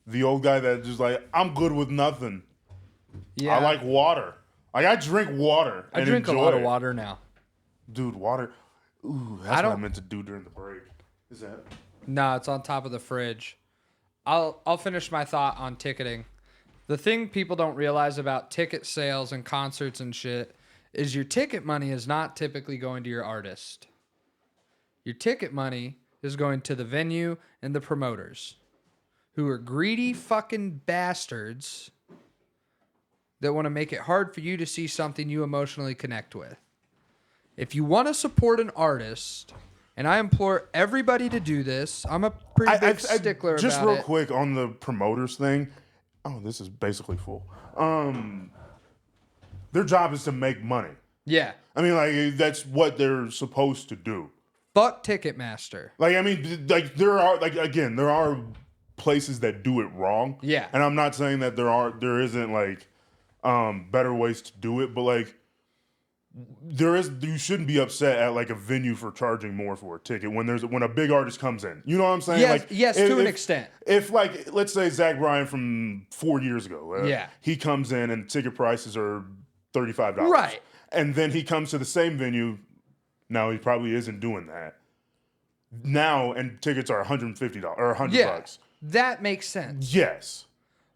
S1: the old guy that just like I'm good with nothing.
S2: Yeah.
S1: I like water. Like I drink water.
S2: I
S1: and
S2: drink a
S1: enjoy
S2: lot of
S1: it.
S2: water now.
S1: Dude, water. Ooh, that's what I meant to do during the break. Is that?
S2: No, it's on top of the fridge. I'll finish my thought on ticketing. The thing people don't realize about ticket sales and concerts and shit is your ticket money is not typically going to your artist. Your ticket money is going to the venue and the promoters, who are greedy fucking bastards that want to make it hard for you to see something you emotionally connect with. If you want to support an artist, and I implore everybody to do this, I'm a pretty big stickler about it.
S1: Just real quick on the promoters thing. Oh, this is basically full. Their job is to make money.
S2: Yeah.
S1: I mean, like that's what they're supposed to do.
S2: Fuck Ticketmaster.
S1: Like, I mean, like there are places that do it wrong.
S2: Yeah.
S1: And I'm not saying that there isn't like better ways to do it, but like you shouldn't be upset at like a venue for charging more for a ticket when a big artist comes in. You know what I'm saying?
S2: Yes,
S1: like,
S2: yes, to an extent.
S1: If like let's say Zach Bryan from 4 years ago,
S2: Yeah.
S1: he comes in and ticket prices are $35.
S2: Right.
S1: And then he comes to the same venue. Now he probably isn't doing that. Now and tickets are $150 or $100.
S2: Yeah. That makes sense.
S1: Yes.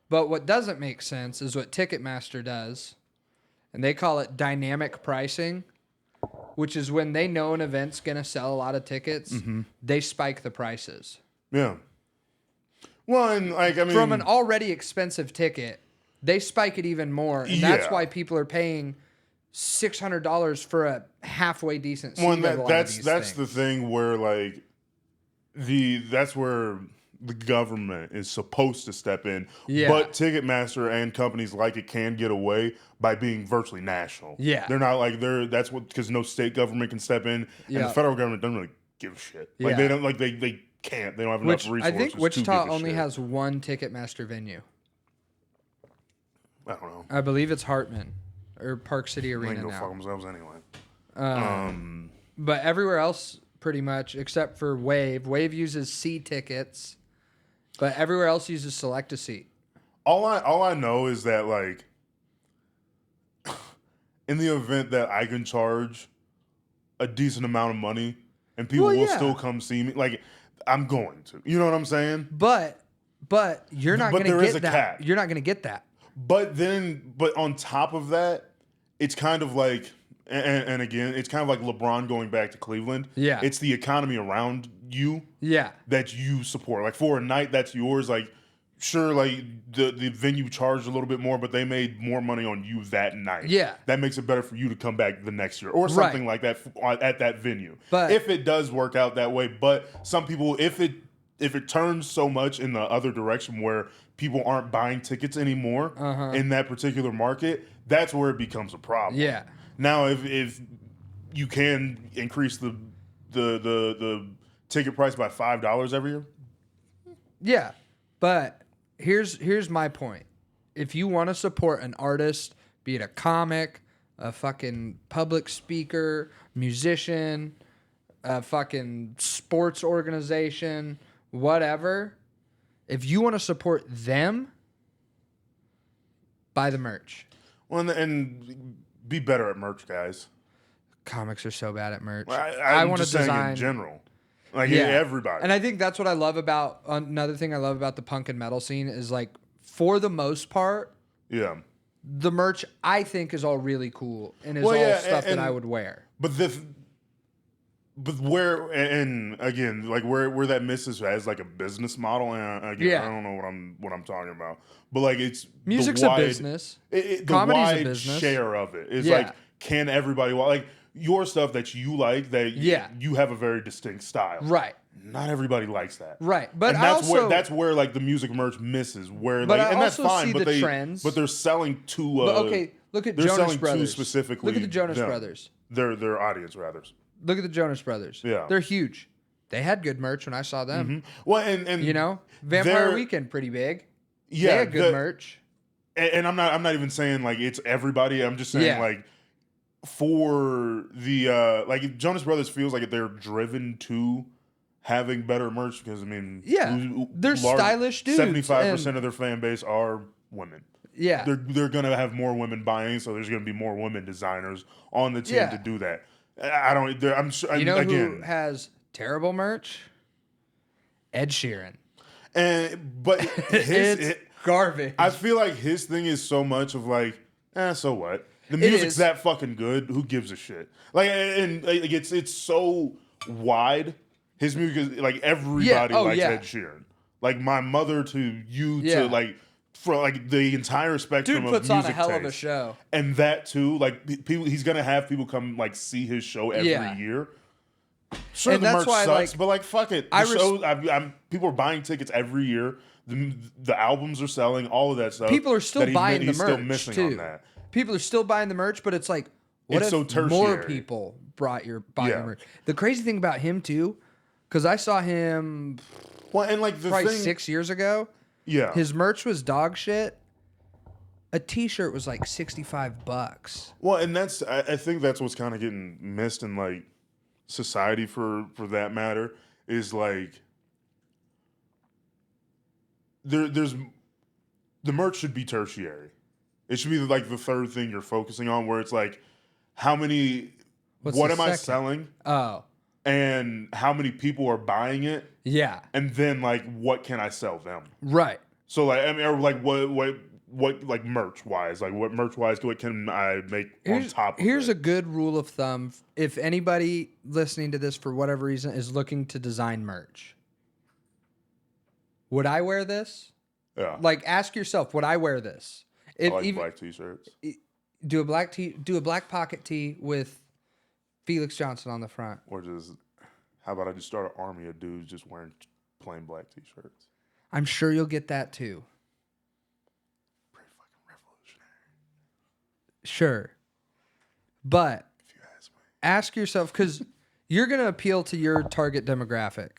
S2: But what doesn't make sense is what Ticketmaster does, and they call it dynamic pricing, which is when they know an event's going to sell a lot of tickets, they spike the prices.
S1: Yeah. Well, and like I mean,
S2: From an already expensive ticket, they spike it even more, and that's
S1: Yeah.
S2: why people are paying $600 for a halfway decent seat.
S1: well,
S2: at a lot of
S1: that's
S2: these
S1: the
S2: things.
S1: thing where like that's where the government is supposed to step in.
S2: Yeah.
S1: But Ticketmaster and companies like it can get away by being virtually national.
S2: Yeah.
S1: They're not like because no state government can step in, and
S2: Yeah.
S1: the federal government doesn't really give a shit. Like
S2: Yeah.
S1: they don't they can't. They don't have
S2: Which
S1: enough
S2: I
S1: resources.
S2: think
S1: to
S2: Wichita
S1: give a
S2: only
S1: shit.
S2: has one Ticketmaster venue.
S1: I don't know.
S2: I believe it's Hartman or Park City
S1: They
S2: Arena
S1: can go
S2: now.
S1: fuck themselves anyway.
S2: But everywhere else, pretty much, except for Wave. Wave uses C tickets, but everywhere else uses Select a Seat.
S1: All I know is that like in the event that I can charge a decent amount of money and people
S2: Well,
S1: will
S2: yeah.
S1: still come see me, like I'm going to. You know what I'm saying?
S2: But you're not
S1: But
S2: going to
S1: there is
S2: get
S1: a
S2: that.
S1: cap.
S2: You're not going to get that.
S1: But on top of that, it's kind of like and again, it's kind of like LeBron going back to Cleveland.
S2: Yeah.
S1: It's the economy around you
S2: Yeah.
S1: that you support. Like for a night that's yours, like sure, like the venue charged a little bit more, but they made more money on you that night.
S2: Yeah.
S1: That makes it better for you to come back the next year or something like that at that venue.
S2: But-
S1: if it does work out that way, but some people, if it turns so much in the other direction where people aren't buying tickets anymore in that particular market, that's where it becomes a problem.
S2: Yeah.
S1: Now, if you can increase the ticket price by $5 every year,
S2: Yeah. But here's my point. If you want to support an artist, be it a comic, a fucking public speaker, musician, a fucking sports organization, whatever, if you want to support them, buy the merch.
S1: well, and be better at merch, guys.
S2: Comics are so bad at merch.
S1: I'm
S2: want to
S1: just saying
S2: design
S1: in general, like everybody.
S2: And I think that's what I love about another thing I love about the punk and metal scene is like for the most part,
S1: yeah.
S2: the merch I think is all really cool and is
S1: Well,
S2: all
S1: yeah,
S2: stuff that
S1: and-
S2: I would wear.
S1: But where and again, like where that misses as like a business model, and again,
S2: Yeah.
S1: I don't know what I'm talking about, but like it's
S2: Music's
S1: the
S2: a
S1: wide,
S2: business.
S1: the
S2: Comedy's a
S1: wide
S2: business.
S1: share of it is
S2: Yeah.
S1: like can everybody like your stuff that you like that
S2: Yeah.
S1: you have a very distinct style,
S2: Right.
S1: Not everybody likes that,
S2: Right. But
S1: and
S2: I
S1: that's
S2: also
S1: where like the music merch misses where
S2: But
S1: like
S2: I
S1: and that's
S2: also
S1: fine,
S2: see
S1: but
S2: the trends.
S1: they're selling to
S2: but okay, look at
S1: they're
S2: Jonas
S1: selling to
S2: Brothers.
S1: specifically
S2: Look at the Jonas
S1: them.
S2: Brothers.
S1: their audience rather.
S2: Look at the Jonas Brothers.
S1: Yeah.
S2: They're huge. They had good merch when I saw them.
S1: Well, and
S2: You know, Vampire
S1: they're-
S2: Weekend pretty big.
S1: Yeah,
S2: They had good merch.
S1: And I'm not even saying like it's everybody. I'm just saying
S2: Yeah.
S1: like for the like Jonas Brothers feels like they're driven to having better merch because I mean
S2: They're stylish dudes.
S1: 75% of their fan base are women.
S2: Yeah.
S1: They're gonna have more women buying, so there's gonna be more women designers on the team to do that. I don't. I'm sure.
S2: You know
S1: again,
S2: who has terrible merch? Ed Sheeran.
S1: But
S2: It's garbage.
S1: I feel like his thing is so much of like, so what? The
S2: It
S1: music's
S2: is.
S1: that fucking good. Who gives a shit? Like, and like, it's so wide. His music is like everybody likes Ed Sheeran. Like my mother to you to like for like the entire spectrum
S2: Dude puts
S1: of
S2: on
S1: music
S2: a hell of a
S1: taste.
S2: show.
S1: And that too, like people, he's gonna have people come like see his show every year. Sure,
S2: And
S1: the
S2: that's
S1: merch
S2: why,
S1: sucks,
S2: like,
S1: but like fuck it. The show, people are buying tickets every year. The albums are selling, all of that stuff.
S2: People are still
S1: that
S2: buying the
S1: he's still
S2: merch
S1: missing
S2: too.
S1: on that.
S2: People are still buying the merch, but it's like, what
S1: It's
S2: if
S1: so tertiary.
S2: more people bought your merch? The crazy thing about him too, because I saw him
S1: Well, and like the
S2: probably
S1: thing,
S2: 6 years ago.
S1: yeah,
S2: His merch was dog shit. A T-shirt was like $65.
S1: well, and that's I think that's what's kind of getting missed in like society for that matter is like there's the merch should be tertiary. It should be like the third thing you're focusing on, where it's like how many,
S2: What's
S1: what
S2: the
S1: am I
S2: second?
S1: selling,
S2: Oh,
S1: and how many people are buying it,
S2: yeah,
S1: and then like what can I sell them?
S2: right.
S1: So like I mean, or like what like merch wise, like what merch wise, what can I make on top of
S2: Here's
S1: it?
S2: a good rule of thumb. If anybody listening to this for whatever reason is looking to design merch, would I wear this?
S1: Yeah,
S2: Like, ask yourself, would I wear this?
S1: I
S2: If
S1: like
S2: even
S1: black t-shirts.
S2: do a black pocket tee with Felix Johnson on the front.
S1: Or just, how about I just start an army of dudes just wearing plain black t-shirts?
S2: I'm sure you'll get that too.
S1: Pretty fucking revolutionary,
S2: Sure. But
S1: if you ask me.
S2: ask yourself, because you're going to appeal to your target demographic.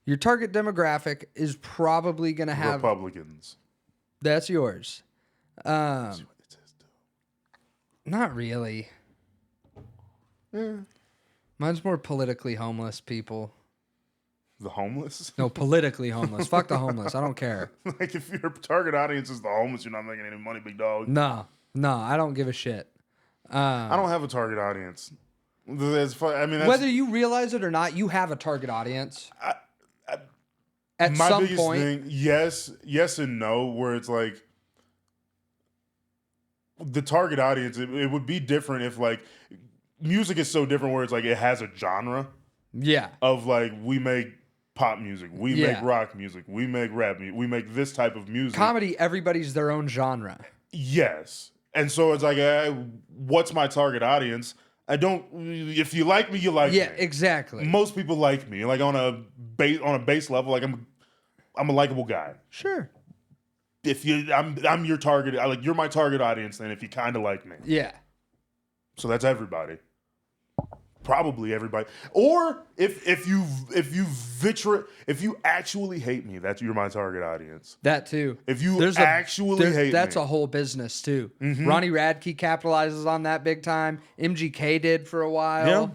S2: Your target demographic is probably going to have...
S1: Republicans.
S2: That's yours.
S1: That's what it says too.
S2: Not really. Mine's more politically homeless people.
S1: The homeless?
S2: No, politically homeless. Fuck the homeless. I don't care.
S1: Like if your target audience is the homeless, you're not making any money, big dog.
S2: No, I don't give a shit.
S1: I don't have a target audience. That's I mean, that's,
S2: Whether you realize it or not, you have a target audience. At
S1: my
S2: some
S1: biggest
S2: point,
S1: thing, yes and no, where it's like the target audience, it would be different if like music is so different where it's like it has a genre
S2: yeah,
S1: of like we make pop music, we
S2: Yeah.
S1: make rock music, we make rap music, we make this type of music.
S2: comedy. Everybody's their own genre.
S1: Yes. And so it's like, what's my target audience? I don't. If you like me, you like
S2: Yeah,
S1: me.
S2: exactly.
S1: Most people like me, like on a base level. Like I'm a likable guy.
S2: Sure.
S1: If I'm your target. Like you're my target audience. Then if you kind of like me,
S2: Yeah.
S1: so that's everybody. Probably everybody. Or if you actually hate me, you're my target audience.
S2: That too.
S1: If you
S2: There's
S1: actually hate
S2: that's
S1: me.
S2: a whole business too. Ronnie Radke capitalizes on that big time. MGK did for a while.
S1: Yeah.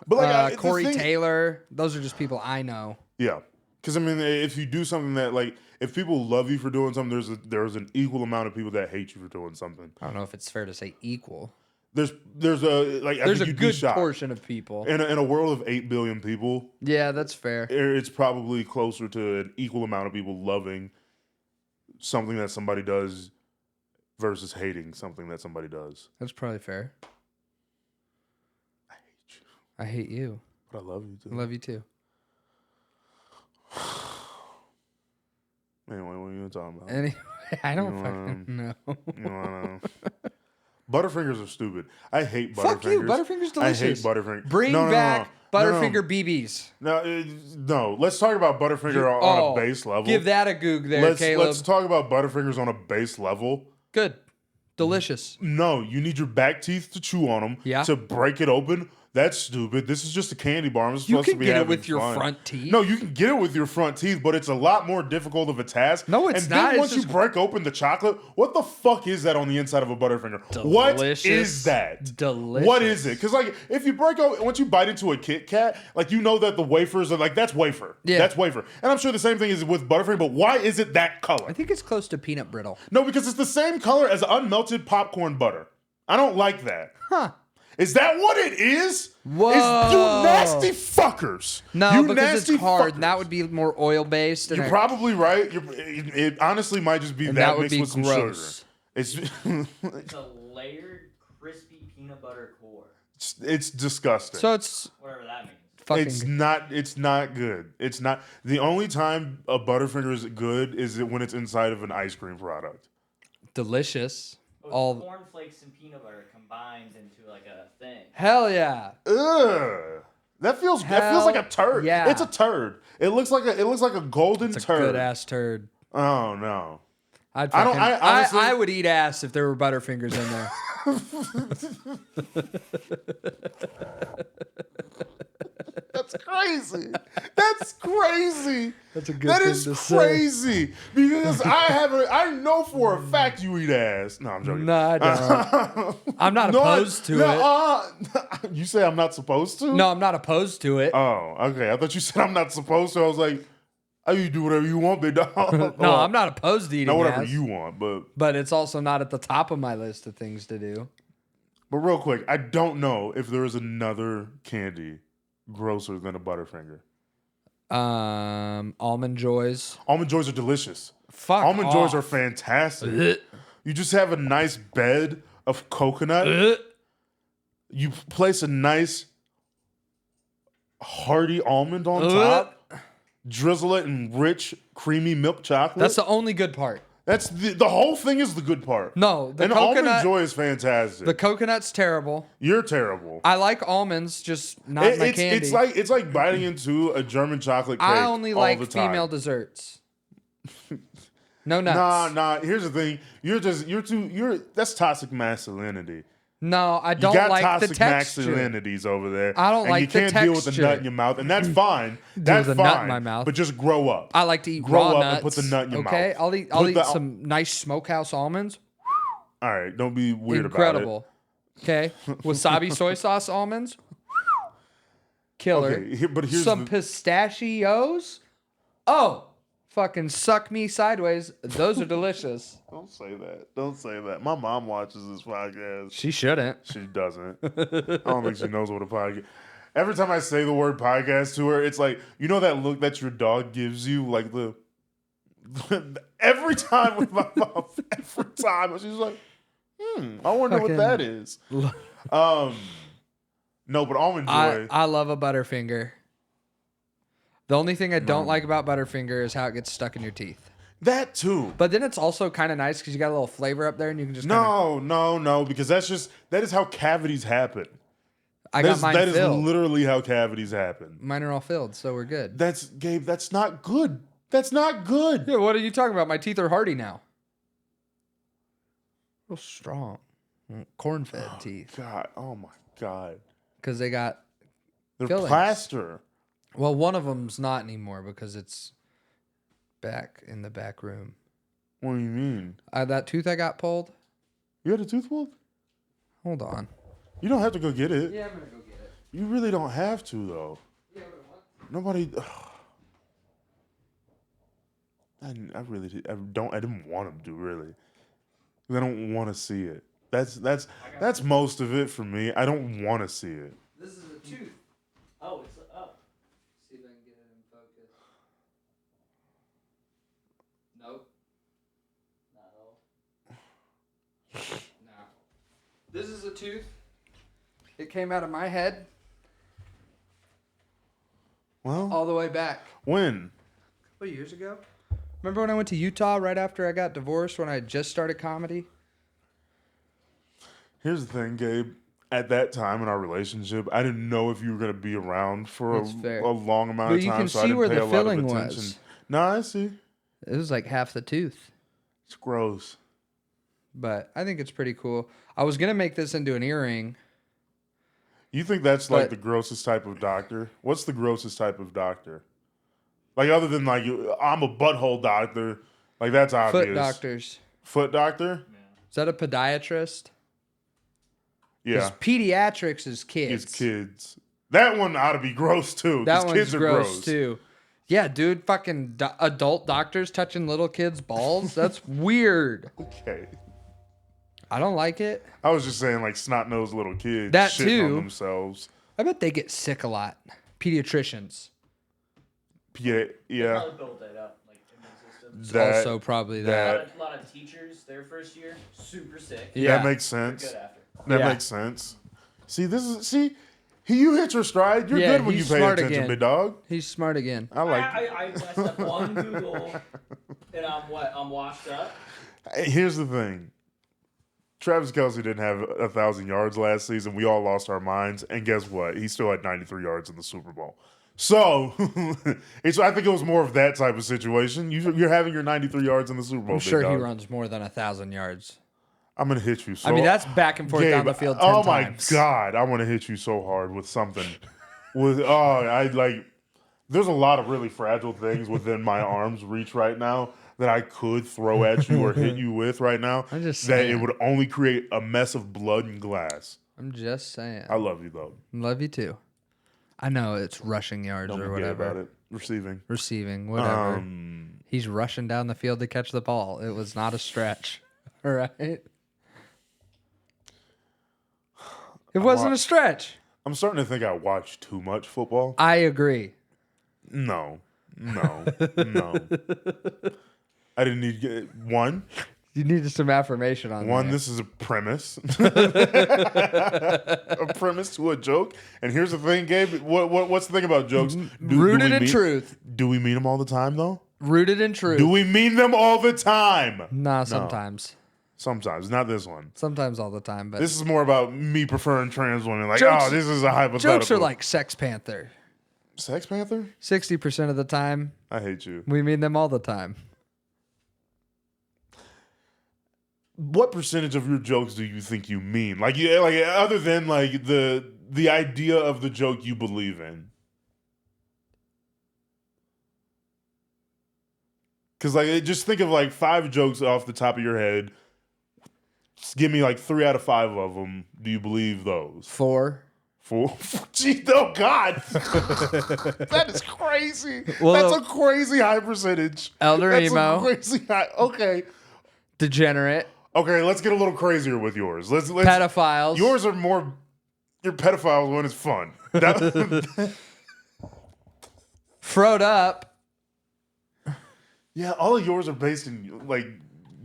S1: But like the
S2: Corey
S1: thing-
S2: Taylor. Those are just people I know.
S1: Yeah, because I mean, if you do something that like, if people love you for doing something, there's an equal amount of people that hate you for doing something.
S2: I don't know if it's fair to say equal.
S1: There's a like I
S2: There's
S1: think
S2: a
S1: you'd be
S2: good
S1: shocked.
S2: portion of people.
S1: In a world of 8 billion people,
S2: Yeah, that's fair.
S1: it's probably closer to an equal amount of people loving something that somebody does versus hating something that somebody does.
S2: That's probably fair.
S1: I hate you,
S2: I hate you.
S1: but I love you too.
S2: I love you too.
S1: Anyway, what are you talking about?
S2: Anyway, I don't
S1: You,
S2: fucking know.
S1: You wanna- Butterfingers are stupid. I hate Butterfingers.
S2: Fuck you. Butterfingers delicious.
S1: I hate Butterfingers.
S2: Bring
S1: No, no, no,
S2: back
S1: no.
S2: Butterfinger BBs.
S1: No, let's talk about Butterfinger on a base level.
S2: Give that a goog there, Caleb.
S1: Let's talk about Butterfingers on a base level.
S2: Good. Delicious.
S1: No, you need your back teeth to chew on them,
S2: Yeah.
S1: to break it open, That's stupid. This is just a candy bar. I'm
S2: You
S1: supposed to
S2: can
S1: be
S2: get it
S1: having
S2: with your
S1: fun.
S2: front teeth.
S1: No, you can get it with your front teeth, but it's a lot more difficult of a task.
S2: No, it's
S1: and
S2: not.
S1: then
S2: It's
S1: once you
S2: just-
S1: break open the chocolate, what the fuck is that on the inside of a Butterfinger? What
S2: Delicious.
S1: is that?
S2: Delicious.
S1: What is it? Because like, if you break out, once you bite into a Kit Kat, like you know that the wafers are like that's wafer.
S2: Yeah.
S1: That's wafer. And I'm sure the same thing is with Butterfinger. But why is it that color?
S2: I think it's close to peanut brittle.
S1: No, because it's the same color as unmelted popcorn butter. I don't like that.
S2: Huh.
S1: Is that what it is?
S2: Whoa.
S1: You nasty fuckers.
S2: No,
S1: you
S2: because
S1: nasty
S2: it's hard.
S1: fuckers.
S2: And that would be more oil based.
S1: You're probably right. It honestly might just be
S2: And
S1: that
S2: that would
S1: mixed
S2: be
S1: with some
S2: gross.
S1: sugar.
S3: It's a layered, crispy peanut butter core.
S1: It's disgusting.
S2: So it's
S3: Whatever that means.
S2: fucking.
S1: It's not good. It's not. The only time a Butterfinger is good is when it's inside of an ice cream product.
S2: delicious.
S3: Oh,
S2: All
S3: cornflakes and peanut butter combined into like a thing.
S2: hell yeah.
S1: Ugh. That feels like a turd.
S2: yeah.
S1: It's a turd. It looks like a golden
S2: It's a
S1: turd.
S2: good ass turd.
S1: Oh no.
S2: I'd
S1: I don't-
S2: fucking,
S1: I honestly-
S2: I would eat ass if there were Butterfingers in there.
S1: That's crazy. That's crazy.
S2: That's a good
S1: That
S2: thing
S1: is
S2: to say.
S1: crazy because I know for a fact you eat ass. No, I'm joking.
S2: No, I don't. I'm not
S1: No,
S2: opposed to it.
S1: You say I'm not supposed to?
S2: No, I'm not opposed to it.
S1: Oh, okay. I thought you said I'm not supposed to. I was like, oh, you do whatever you want, big dog.
S2: No, I'm not opposed to eating
S1: Not whatever
S2: ass,
S1: you want,
S2: but it's also not at the top of my list of things to do.
S1: but real quick, I don't know if there is another candy grosser than a Butterfinger.
S2: Almond Joys.
S1: Almond Joys are delicious.
S2: Fuck
S1: Almond Joys
S2: off.
S1: are fantastic.
S2: Ugh.
S1: You just have a nice bed of coconut.
S2: Ugh.
S1: You place a nice hearty almond on
S2: Ugh.
S1: top. Drizzle it in rich, creamy milk chocolate.
S2: That's the only good part.
S1: That's the whole thing is the good part.
S2: No, the
S1: and
S2: coconut.
S1: Almond Joy is fantastic.
S2: The coconut's terrible.
S1: You're terrible.
S2: I like almonds, just not my candy.
S1: It's like biting into a German chocolate cake.
S2: I only
S1: all
S2: like
S1: the time.
S2: female desserts. No nuts.
S1: Nah. Here's the thing. That's toxic masculinity.
S2: No, I
S1: You
S2: don't
S1: got
S2: like the
S1: toxic
S2: texture.
S1: masculinities over there.
S2: I don't
S1: and
S2: like
S1: you
S2: the
S1: can't deal with the
S2: texture.
S1: nut in your mouth, and that's fine. That's
S2: with a
S1: fine.
S2: nut in my mouth.
S1: But just grow up.
S2: I like to eat
S1: Grow
S2: raw
S1: up
S2: nuts.
S1: and put the nut in your
S2: okay,
S1: mouth.
S2: I'll eat
S1: Put the-
S2: some nice smokehouse almonds.
S1: All right, don't be weird
S2: Incredible. Okay, wasabi soy sauce almonds. Killer.
S1: Okay, but here's
S2: some
S1: the-
S2: pistachios. Oh, fucking suck me sideways. Those are delicious.
S1: Don't say that. Don't say that. My mom watches this podcast.
S2: She shouldn't.
S1: She doesn't. I don't think she knows what a podcast. Every time I say the word podcast to her, it's like, you know that look that your dog gives you, like the every time with my mom, every time she's like, I wonder what
S2: Fucking-
S1: that is. No, but Almond Joy.
S2: I love a Butterfinger. The only thing I don't like about Butterfinger is how it gets stuck in your teeth.
S1: That too.
S2: But then it's also kind of nice because you got a little flavor up there and you can just kinda,
S1: No, because that is how cavities happen.
S2: I got mine
S1: That is
S2: filled.
S1: literally how cavities happen.
S2: Mine are all filled, so we're good.
S1: That's Gabe. That's not good. That's not good.
S2: Yeah, what are you talking about? My teeth are hardy now. Real strong. Corn-fed teeth.
S1: God, oh my God.
S2: Because they got...
S1: They're
S2: Fillings.
S1: plaster.
S2: Well, one of them's not anymore because it's back in the back room.
S1: What do you mean?
S2: That tooth I got pulled?
S1: You had a tooth pulled?
S2: Hold on.
S1: You don't have to go get it.
S2: Yeah, I'm going to go get it.
S1: You really don't have to though.
S2: Yeah, but what?
S1: Nobody. I really did. I didn't want him to really. 'Cause I don't want to see it. That's most of it for me. I don't want to see it.
S2: This is a tooth.
S3: Oh, it's up.
S2: See if I can get it in focus. Nope.
S3: Not at all.
S2: No. This is a tooth. It came out of my head
S1: Well,
S2: all the way back.
S1: when?
S2: A couple years ago. Remember when I went to Utah right after I got divorced when I had just started comedy?
S1: Here's the thing, Gabe. At that time in our relationship, I didn't know if you were going to be around for
S2: That's fair.
S1: a long amount
S2: But
S1: of
S2: you
S1: time,
S2: can
S1: so I
S2: see
S1: didn't
S2: where
S1: pay
S2: the
S1: a lot of
S2: filling
S1: attention.
S2: was.
S1: No, I see.
S2: It was like half the tooth.
S1: It's gross.
S2: But I think it's pretty cool. I was going to make this into an earring.
S1: You think that's like
S2: But-
S1: the grossest type of doctor? What's the grossest type of doctor? Like other than like I'm a butthole doctor, like that's obvious.
S2: Foot doctors.
S1: Foot doctor?
S2: Is that a podiatrist?
S1: Yeah.
S2: Pediatrics is kids.
S1: It's kids. That one ought to be gross too.
S2: That
S1: 'Cause
S2: one's
S1: kids are
S2: gross too. Yeah, dude, fucking adult doctors touching little kids' balls. That's weird.
S1: Okay.
S2: I don't like it.
S1: I was just saying like snot-nosed little kids
S2: That
S1: shitting
S2: too.
S1: on themselves.
S2: I bet they get sick a lot. Pediatricians.
S1: Yeah. Yeah.
S3: Probably built that up, like immune system.
S1: That-
S2: Also probably that.
S3: A lot of teachers, their first year, super sick.
S2: Yeah.
S1: That makes
S3: They're
S1: sense.
S3: good after.
S1: That
S2: Yeah.
S1: makes sense. You hit your stride. You're
S2: Yeah,
S1: good when you
S2: he's
S1: pay
S2: smart
S1: attention,
S2: again.
S1: big dog.
S2: He's smart again.
S1: I like.
S3: I messed up on Google, and I'm washed up.
S1: Here's the thing. Travis Kelce didn't have 1,000 yards last season. We all lost our minds, and guess what? He still had 93 yards in the Super Bowl. So, I think it was more of that type of situation. You're having your 93 yards in the Super Bowl.
S2: I'm
S1: big
S2: sure he
S1: dog.
S2: runs more than 1,000 yards.
S1: I'm gonna hit you. So,
S2: I mean, that's back and forth
S1: Gabe,
S2: down the field 10
S1: oh
S2: times.
S1: my God, I want to hit you so hard with something. I like. There's a lot of really fragile things within my arm's reach right now that I could throw at you or hit you with right now.
S2: I'm just
S1: that
S2: saying.
S1: it would only create a mess of blood and glass.
S2: I'm just saying.
S1: I love you though.
S2: Love you too. I know it's rushing yards
S1: Don't
S2: or
S1: be gay
S2: whatever.
S1: about it. Receiving.
S2: Receiving, whatever.
S1: Um,
S2: He's rushing down the field to catch the ball. It was not a stretch. All right. It wasn't a stretch.
S1: I'm starting to think I watch too much football.
S2: I agree.
S1: No. I didn't need one.
S2: You needed some affirmation on
S1: One,
S2: that.
S1: this is a premise. A premise to a joke. And here's the thing, Gabe. What's the thing about jokes?
S2: Rooted
S1: we
S2: in truth.
S1: Do we mean them all the time, though?
S2: Rooted in truth.
S1: Do we mean them all the time?
S2: Nah, sometimes.
S1: Sometimes, not this one.
S2: Sometimes all the time. But
S1: This is more about me preferring trans women. Like,
S2: Jokes-
S1: oh, this is a hypothetical.
S2: jokes are like Sex Panther.
S1: Sex Panther?
S2: 60% of the time,
S1: I hate you.
S2: we mean them all the time.
S1: What percentage of your jokes do you think you mean? Like other than like the idea of the joke you believe in? Because like just think of like 5 jokes off the top of your head. Just give me like 3 out of 5 of them. Do you believe those?
S2: 4.
S1: 4? Gee, oh God, that is crazy.
S2: Well,
S1: That's a crazy high percentage.
S2: Elder
S1: That's
S2: emo.
S1: a crazy high. Okay.
S2: Degenerate.
S1: Okay, let's get a little crazier with yours. Let's
S2: Pedophiles.
S1: Yours are more. Your pedophile one is fun.
S2: Froed up.
S1: Yeah, all of yours are based in like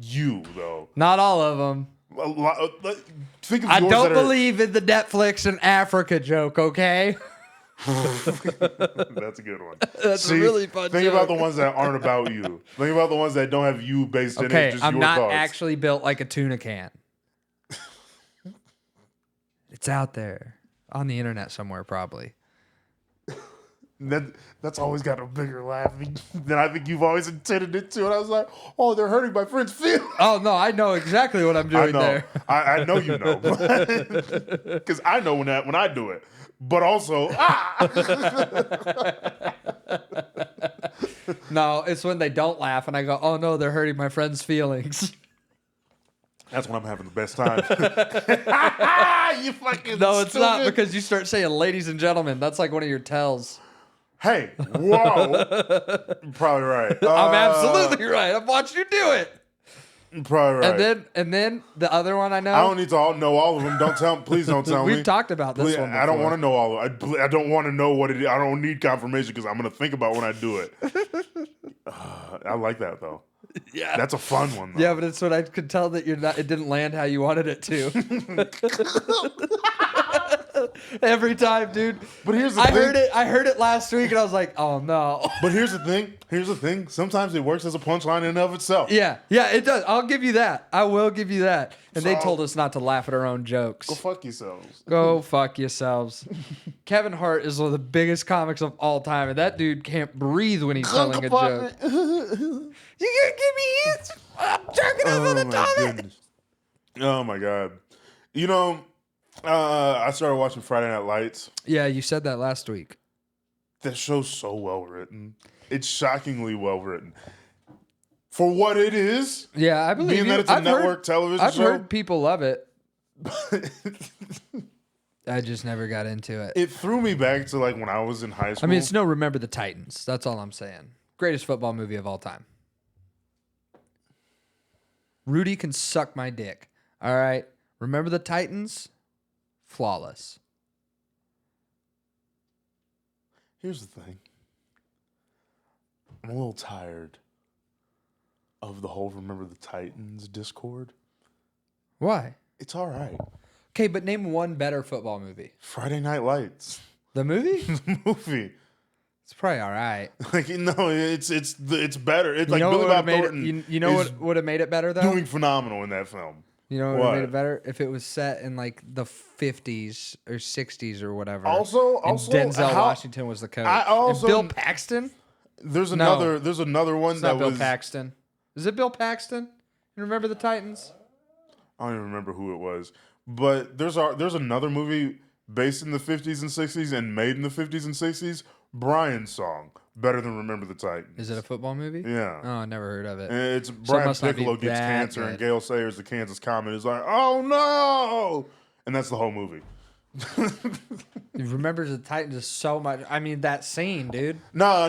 S1: you though.
S2: Not all of them.
S1: A lot, think of
S2: I
S1: yours
S2: don't
S1: that are-
S2: believe in the Netflix and Africa joke, okay?
S1: That's a good one.
S2: That's a really fun
S1: Think
S2: joke.
S1: about the ones that aren't about you. Think about the ones that don't have you based in it.
S2: Okay,
S1: Just
S2: I'm
S1: your
S2: not
S1: thoughts.
S2: actually built like a tuna can. It's out there on the internet somewhere, probably.
S1: That's always got a bigger laugh than I think you've always intended it to. And I was like, oh, they're hurting my friend's feelings.
S2: Oh no, I know exactly what I'm
S1: I
S2: doing
S1: know.
S2: there.
S1: I know you know. Because I know when I do it. But also,
S2: No, it's when they don't laugh and I go, oh no, they're hurting my friend's feelings.
S1: that's when I'm having the best time. You fucking
S2: No, it's not,
S1: stupid.
S2: because you start saying ladies and gentlemen. That's like one of your tells.
S1: Hey, whoa. You're probably right.
S2: I'm absolutely right. I've watched you do it.
S1: You're probably right.
S2: And then the other one I know.
S1: I don't need to know all of them. Please don't tell me.
S2: We've talked about this
S1: Please,
S2: one
S1: I don't
S2: before.
S1: want to know all of it. I don't want to know what it is. I don't need confirmation because I'm going to think about when I do it. I like that, though.
S2: Yeah.
S1: That's a fun one, though.
S2: Yeah, but it's when I could tell that it didn't land how you wanted it to. Every time, dude.
S1: But here's the
S2: I
S1: thing.
S2: heard it last week and I was like, oh no.
S1: But here's the thing. Sometimes it works as a punchline in and of itself.
S2: Yeah, it does. I'll give you that. I will give you that. And they
S1: So-
S2: told us not to laugh at our own jokes.
S1: Go fuck yourselves.
S2: Go fuck yourselves. Kevin Hart is one of the biggest comics of all time, and that dude can't breathe when he's telling a joke. You gonna give me hits? I'm jerking off on the
S1: my
S2: toilet.
S1: goodness. Oh my God. You know, I started watching Friday Night Lights.
S2: Yeah, you said that last week.
S1: That show's so well written. It's shockingly well written. For what it is,
S2: Yeah, I believe
S1: being
S2: you.
S1: that it's a network television
S2: I've
S1: show.
S2: heard people love it. I just never got into it.
S1: It threw me back to like when I was in high school.
S2: I mean, it's no Remember the Titans. That's all I'm saying. Greatest football movie of all time. Rudy can suck my dick. All right. Remember the Titans? Flawless.
S1: Here's the thing. I'm a little tired of the whole Remember the Titans Discord.
S2: Why?
S1: It's all right.
S2: Okay, but name one better football movie.
S1: Friday Night Lights.
S2: The movie?
S1: The movie.
S2: It's probably all right.
S1: Like, no, it's better. It's
S2: You
S1: like
S2: know
S1: Billy
S2: what
S1: Bob
S2: would've made
S1: Thornton.
S2: it, you know
S1: is
S2: what would have made it better though?
S1: doing phenomenal in that film.
S2: You know what would have made
S1: What?
S2: it better? If it was set in like the 50s or 60s or whatever.
S1: Also,
S2: and Denzel Washington was the coach.
S1: I also-
S2: and Bill Paxton?
S1: There's
S2: No.
S1: another one
S2: It's
S1: that
S2: not Bill
S1: was.
S2: Paxton. Is it Bill Paxton? You remember the Titans?
S1: I don't even remember who it was, but there's another movie based in the 50s and 60s and made in the 50s and 60s. Brian's Song, better than Remember the Titans.
S2: Is it a football movie?
S1: Yeah.
S2: Oh, I never heard of it.
S1: And it's
S2: So it
S1: Brian
S2: must not be
S1: Piccolo gets
S2: that
S1: cancer, and
S2: good.
S1: Gail Sayers, the Kansas Comet, is like, "Oh no!" And that's the whole movie.
S2: Remember the Titans is so much. I mean, that scene, dude.
S1: No,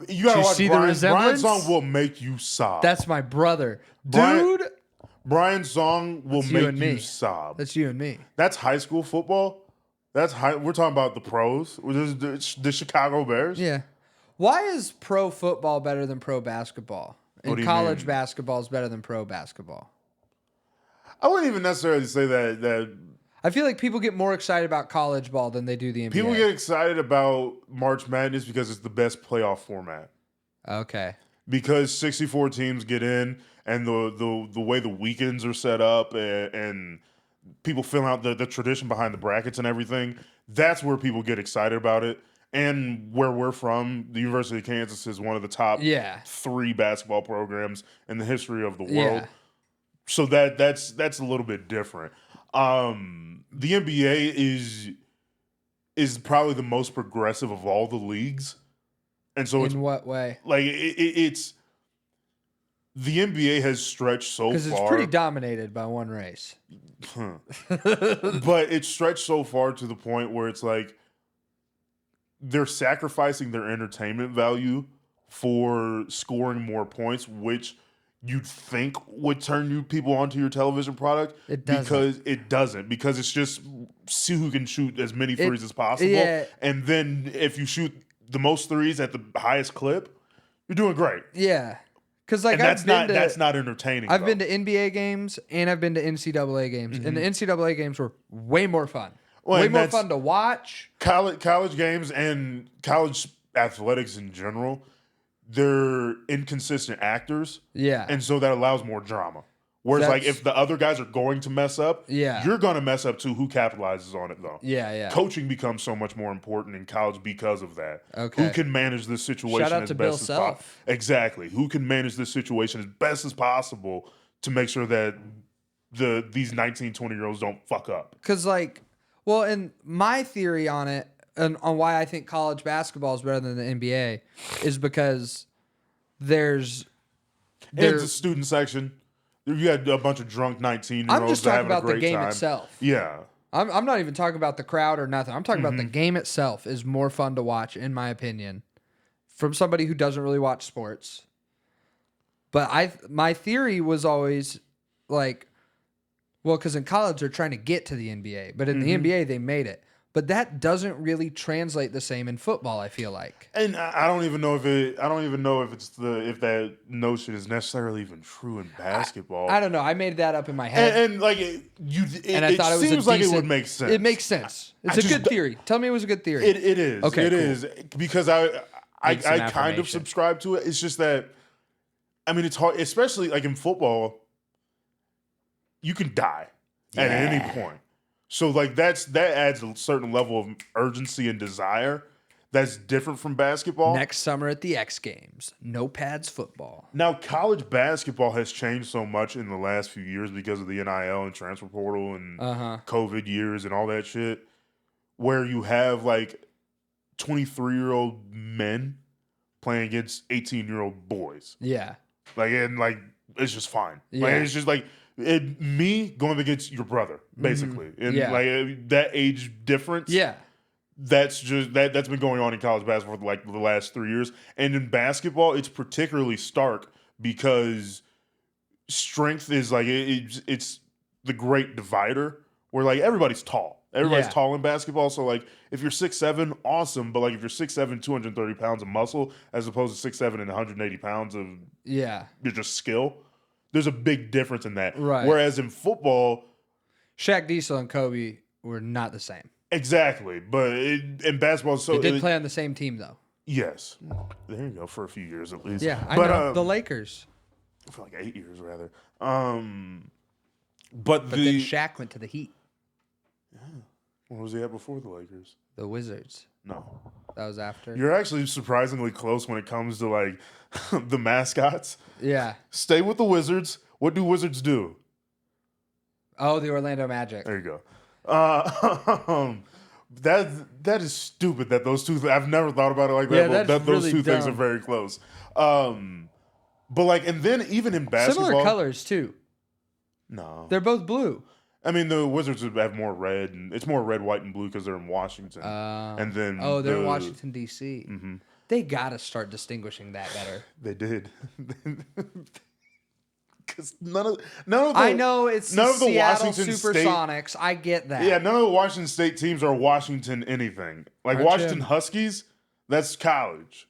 S1: you gotta
S2: you
S1: watch
S2: see the
S1: Brian's
S2: resemblance?
S1: Song will make you sob.
S2: That's my brother.
S1: Brian-
S2: Dude,
S1: Brian's Song will
S2: That's you
S1: make
S2: and
S1: you
S2: me.
S1: sob.
S2: that's you and me.
S1: That's high school football. We're talking about the pros. The Chicago Bears.
S2: Yeah. Why is pro football better than pro basketball?
S1: What
S2: And
S1: do you
S2: college
S1: mean?
S2: basketball is better than pro basketball.
S1: I wouldn't even necessarily say that
S2: I feel like people get more excited about college ball than they do the NBA.
S1: people get excited about March Madness because it's the best playoff format.
S2: Okay.
S1: Because 64 teams get in, and the way the weekends are set up, and people fill out the tradition behind the brackets and everything, that's where people get excited about it. And where we're from, the University of Kansas is one of the top
S2: Yeah.
S1: 3 basketball programs in the history of the world.
S2: Yeah.
S1: So that's a little bit different. The NBA is probably the most progressive of all the leagues, and so it's
S2: In what way?
S1: like it's the NBA has stretched so
S2: Because
S1: far,
S2: it's pretty dominated by one race.
S1: but it's stretched so far to the point where it's like they're sacrificing their entertainment value for scoring more points, which you'd think would turn people onto your television product.
S2: It doesn't.
S1: Because it doesn't. Because it's just see who can shoot as many threes as possible.
S2: yeah.
S1: And then if you shoot the most threes at the highest clip, you're doing great.
S2: Yeah. Because like
S1: And that's
S2: I've been
S1: that's not entertaining.
S2: I've
S1: though.
S2: been to NBA games and I've been to NCAA games, and the NCAA games were way more fun.
S1: Well,
S2: way
S1: and
S2: more
S1: that's-
S2: fun to watch.
S1: college games and college athletics in general, they're inconsistent actors.
S2: Yeah.
S1: And so that allows more drama. Whereas, like,
S2: That's-
S1: if the other guys are going to mess up,
S2: Yeah.
S1: you're going to mess up too. Who capitalizes on it, though?
S2: Yeah, yeah.
S1: Coaching becomes so much more important in college because of that.
S2: Okay.
S1: Who can manage this situation
S2: Shout out
S1: as
S2: to
S1: best
S2: Bill
S1: as
S2: Self.
S1: possible? Exactly. Who can manage this situation as best as possible to make sure that these 19, 20-year-olds don't fuck up?
S2: Because, like, well, and my theory on it, and on why I think college basketball is better than the NBA, is because there's.
S1: And it's a student section. You got a bunch of drunk 19-year-olds
S2: I'm just talking
S1: having a
S2: about the
S1: great
S2: game
S1: time.
S2: itself.
S1: Yeah.
S2: I'm not even talking about the crowd or nothing. I'm talking about the game itself is more fun to watch, in my opinion, from somebody who doesn't really watch sports. But my theory was always like, well, because in college they're trying to get to the NBA, but in the NBA they made it. But that doesn't really translate the same in football, I feel like.
S1: And I don't even know if if that notion is necessarily even true in basketball.
S2: I don't know. I made that up in my head.
S1: and like I thought
S2: it was
S1: seems
S2: a
S1: like it
S2: decent-
S1: would make sense.
S2: It makes sense. It's
S1: I
S2: a
S1: just
S2: good
S1: don't-
S2: theory. Tell me it was a good theory.
S1: It is.
S2: Okay,
S1: It
S2: cool.
S1: is because I
S2: Need some
S1: kind of
S2: affirmation.
S1: subscribe to it. It's just that I mean it's hard, especially like in football. You can die at any point. So like that adds a certain level of urgency and desire that's different from basketball.
S2: Next summer at the X Games, no pads football.
S1: Now, college basketball has changed so much in the last few years because of the NIL and transfer portal and COVID years and all that shit, where you have like 23-year-old men playing against 18-year-old boys.
S2: Yeah.
S1: Like, and like, it's just fine.
S2: Yeah.
S1: Like, it's just like me going against your brother, basically. And
S2: Yeah.
S1: like that age difference.
S2: Yeah.
S1: That's just that's been going on in college basketball for like the last 3 years. And in basketball, it's particularly stark because strength is like it's the great divider where like everybody's tall. Everybody's tall in basketball. So like if you're 6'7", awesome. But like if you're 6'7", 230 pounds of muscle as opposed to 6'7" and 180 pounds of you're just skill, there's a big difference in that.
S2: Right.
S1: Whereas in football,
S2: Shaq Diesel and Kobe were not the same.
S1: exactly. But in basketball, so
S2: They did play on the same team though.
S1: yes, there you go, for a few years at least.
S2: Yeah, I
S1: but,
S2: know. The Lakers.
S1: for like 8 years rather. But
S2: But then
S1: the
S2: Shaq went to the Heat.
S1: where was he at before the Lakers?
S2: The Wizards.
S1: No.
S2: That was after.
S1: You're actually surprisingly close when it comes to like the mascots.
S2: Yeah.
S1: Stay with the Wizards. What do Wizards do?
S2: Oh, the Orlando Magic.
S1: There you go. That is stupid that those two. I've never thought about it like that.
S2: Yeah,
S1: but
S2: that's
S1: those
S2: really
S1: two things are
S2: dumb.
S1: very close. But like, and then even in basketball,
S2: Similar colors too.
S1: No,
S2: They're both blue.
S1: I mean the Wizards have more red, and it's more red, white, and blue because they're in Washington. And then
S2: they're in Washington D.C.
S1: Mm-hmm.
S2: They gotta start distinguishing that better.
S1: They did. Because none of the
S2: I know it's
S1: none
S2: the
S1: of the
S2: Seattle
S1: Washington
S2: Supersonics. I get that.
S1: Yeah, none of the Washington State teams are Washington anything. Like
S2: Aren't
S1: Washington
S2: you?
S1: Huskies, that's college.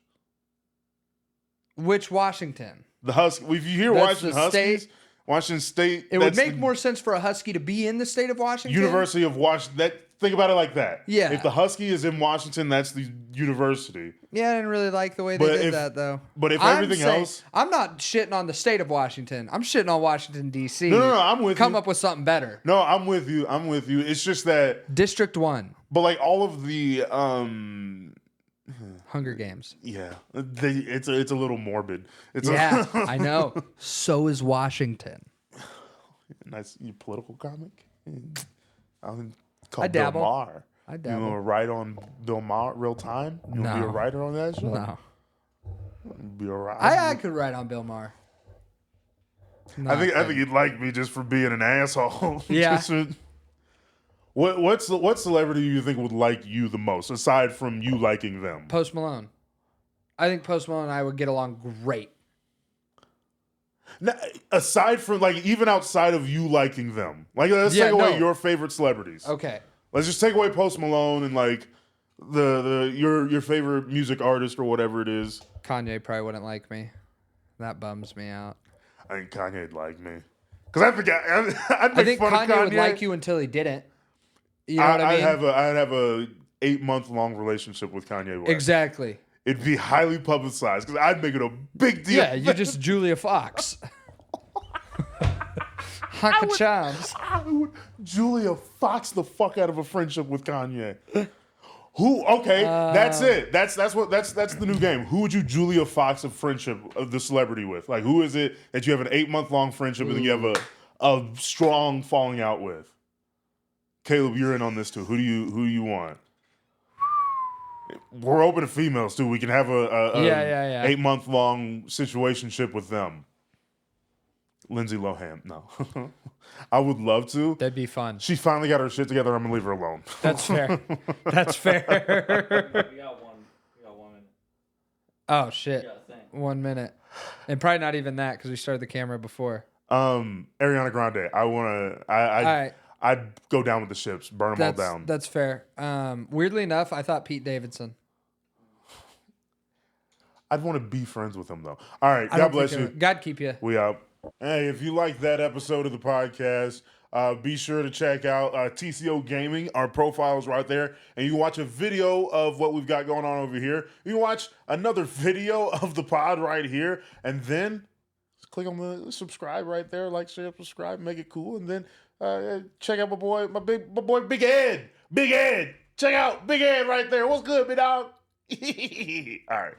S2: Which Washington?
S1: The Husky. If you hear
S2: That's
S1: Washington
S2: the
S1: Huskies,
S2: state?
S1: Washington State.
S2: It would
S1: that's
S2: make
S1: the
S2: more sense for a Husky to be in the state of Washington.
S1: University of Washington. Think about it like that.
S2: Yeah.
S1: If the Husky is in Washington, that's the university.
S2: Yeah, I didn't really like the way they
S1: But
S2: did
S1: if-
S2: that though.
S1: but if
S2: I'm
S1: everything
S2: saying-
S1: else-
S2: I'm not shitting on the state of Washington. I'm shitting on Washington D.C.
S1: No, I'm with
S2: Come
S1: you.
S2: up with something better.
S1: No, I'm with you. It's just that,
S2: District 1,
S1: but like all of the,
S2: Hunger Games.
S1: yeah, it's a little morbid. It's
S2: Yeah, I know. So is Washington.
S1: Nice political comic. I'm called
S2: I dabble.
S1: Bill Maher.
S2: I
S1: You
S2: dabble.
S1: want to write on Bill Maher real time? You want to be a
S2: No.
S1: writer on that show?
S2: No.
S1: Be a writer.
S2: I could write on Bill Maher. No,
S1: I think
S2: couldn't.
S1: you'd like me just for being an asshole.
S2: Yeah.
S1: Just what celebrity do you think would like you the most, aside from you liking them?
S2: Post Malone. I think Post Malone and I would get along great.
S1: Now, aside from like even outside of you liking them, like let's
S2: Yeah,
S1: take away
S2: no.
S1: your favorite celebrities.
S2: Okay.
S1: Let's just take away Post Malone and like your favorite music artist or whatever it is.
S2: Kanye probably wouldn't like me. That bums me out.
S1: I think Kanye'd like me because I'd
S2: I
S1: make
S2: think
S1: fun of
S2: Kanye
S1: Kanye.
S2: would like you until he didn't. You know what I mean?
S1: I'd have a 8-month-long relationship with Kanye West.
S2: Exactly.
S1: It'd be highly publicized because I'd make it a big deal.
S2: Yeah, you're just Julia Fox. Hunka Chums.
S1: I would Julia Fox the fuck out of a friendship with Kanye. Who? Okay, that's it. That's the new game. Who would you Julia Fox a friendship of the celebrity with? Like, who is it that you have an 8-month-long friendship and then you have a strong falling out with? Caleb, you're in on this too. Who do you want? We're open to females too. We can have a
S2: Yeah.
S1: 8-month-long situationship with them. Lindsay Lohan, no. I would love to.
S2: That'd be fun.
S1: She finally got her shit together. I'm gonna leave her alone.
S2: That's fair. That's fair.
S3: We got one minute.
S2: Oh shit.
S3: We got a thing.
S2: 1 minute. And probably not even that because we started the camera before.
S1: Ariana Grande.
S2: All right.
S1: I'd go down with the ships, burn them all down.
S2: That's fair. Weirdly enough, I thought Pete Davidson.
S1: I'd want to be friends with him though. All right,
S2: I
S1: God
S2: don't
S1: bless
S2: think
S1: you.
S2: it- God keep you.
S1: We out. Hey, if you like that episode of the podcast, be sure to check out TCO Gaming. Our profile is right there. And you can watch a video of what we've got going on over here. You can watch another video of the pod right here. And then just click on the subscribe right there. Like, share, subscribe, make it cool. And then check out my boy Big Ed. Big Ed. Check out Big Ed right there. What's good, big dog? All right.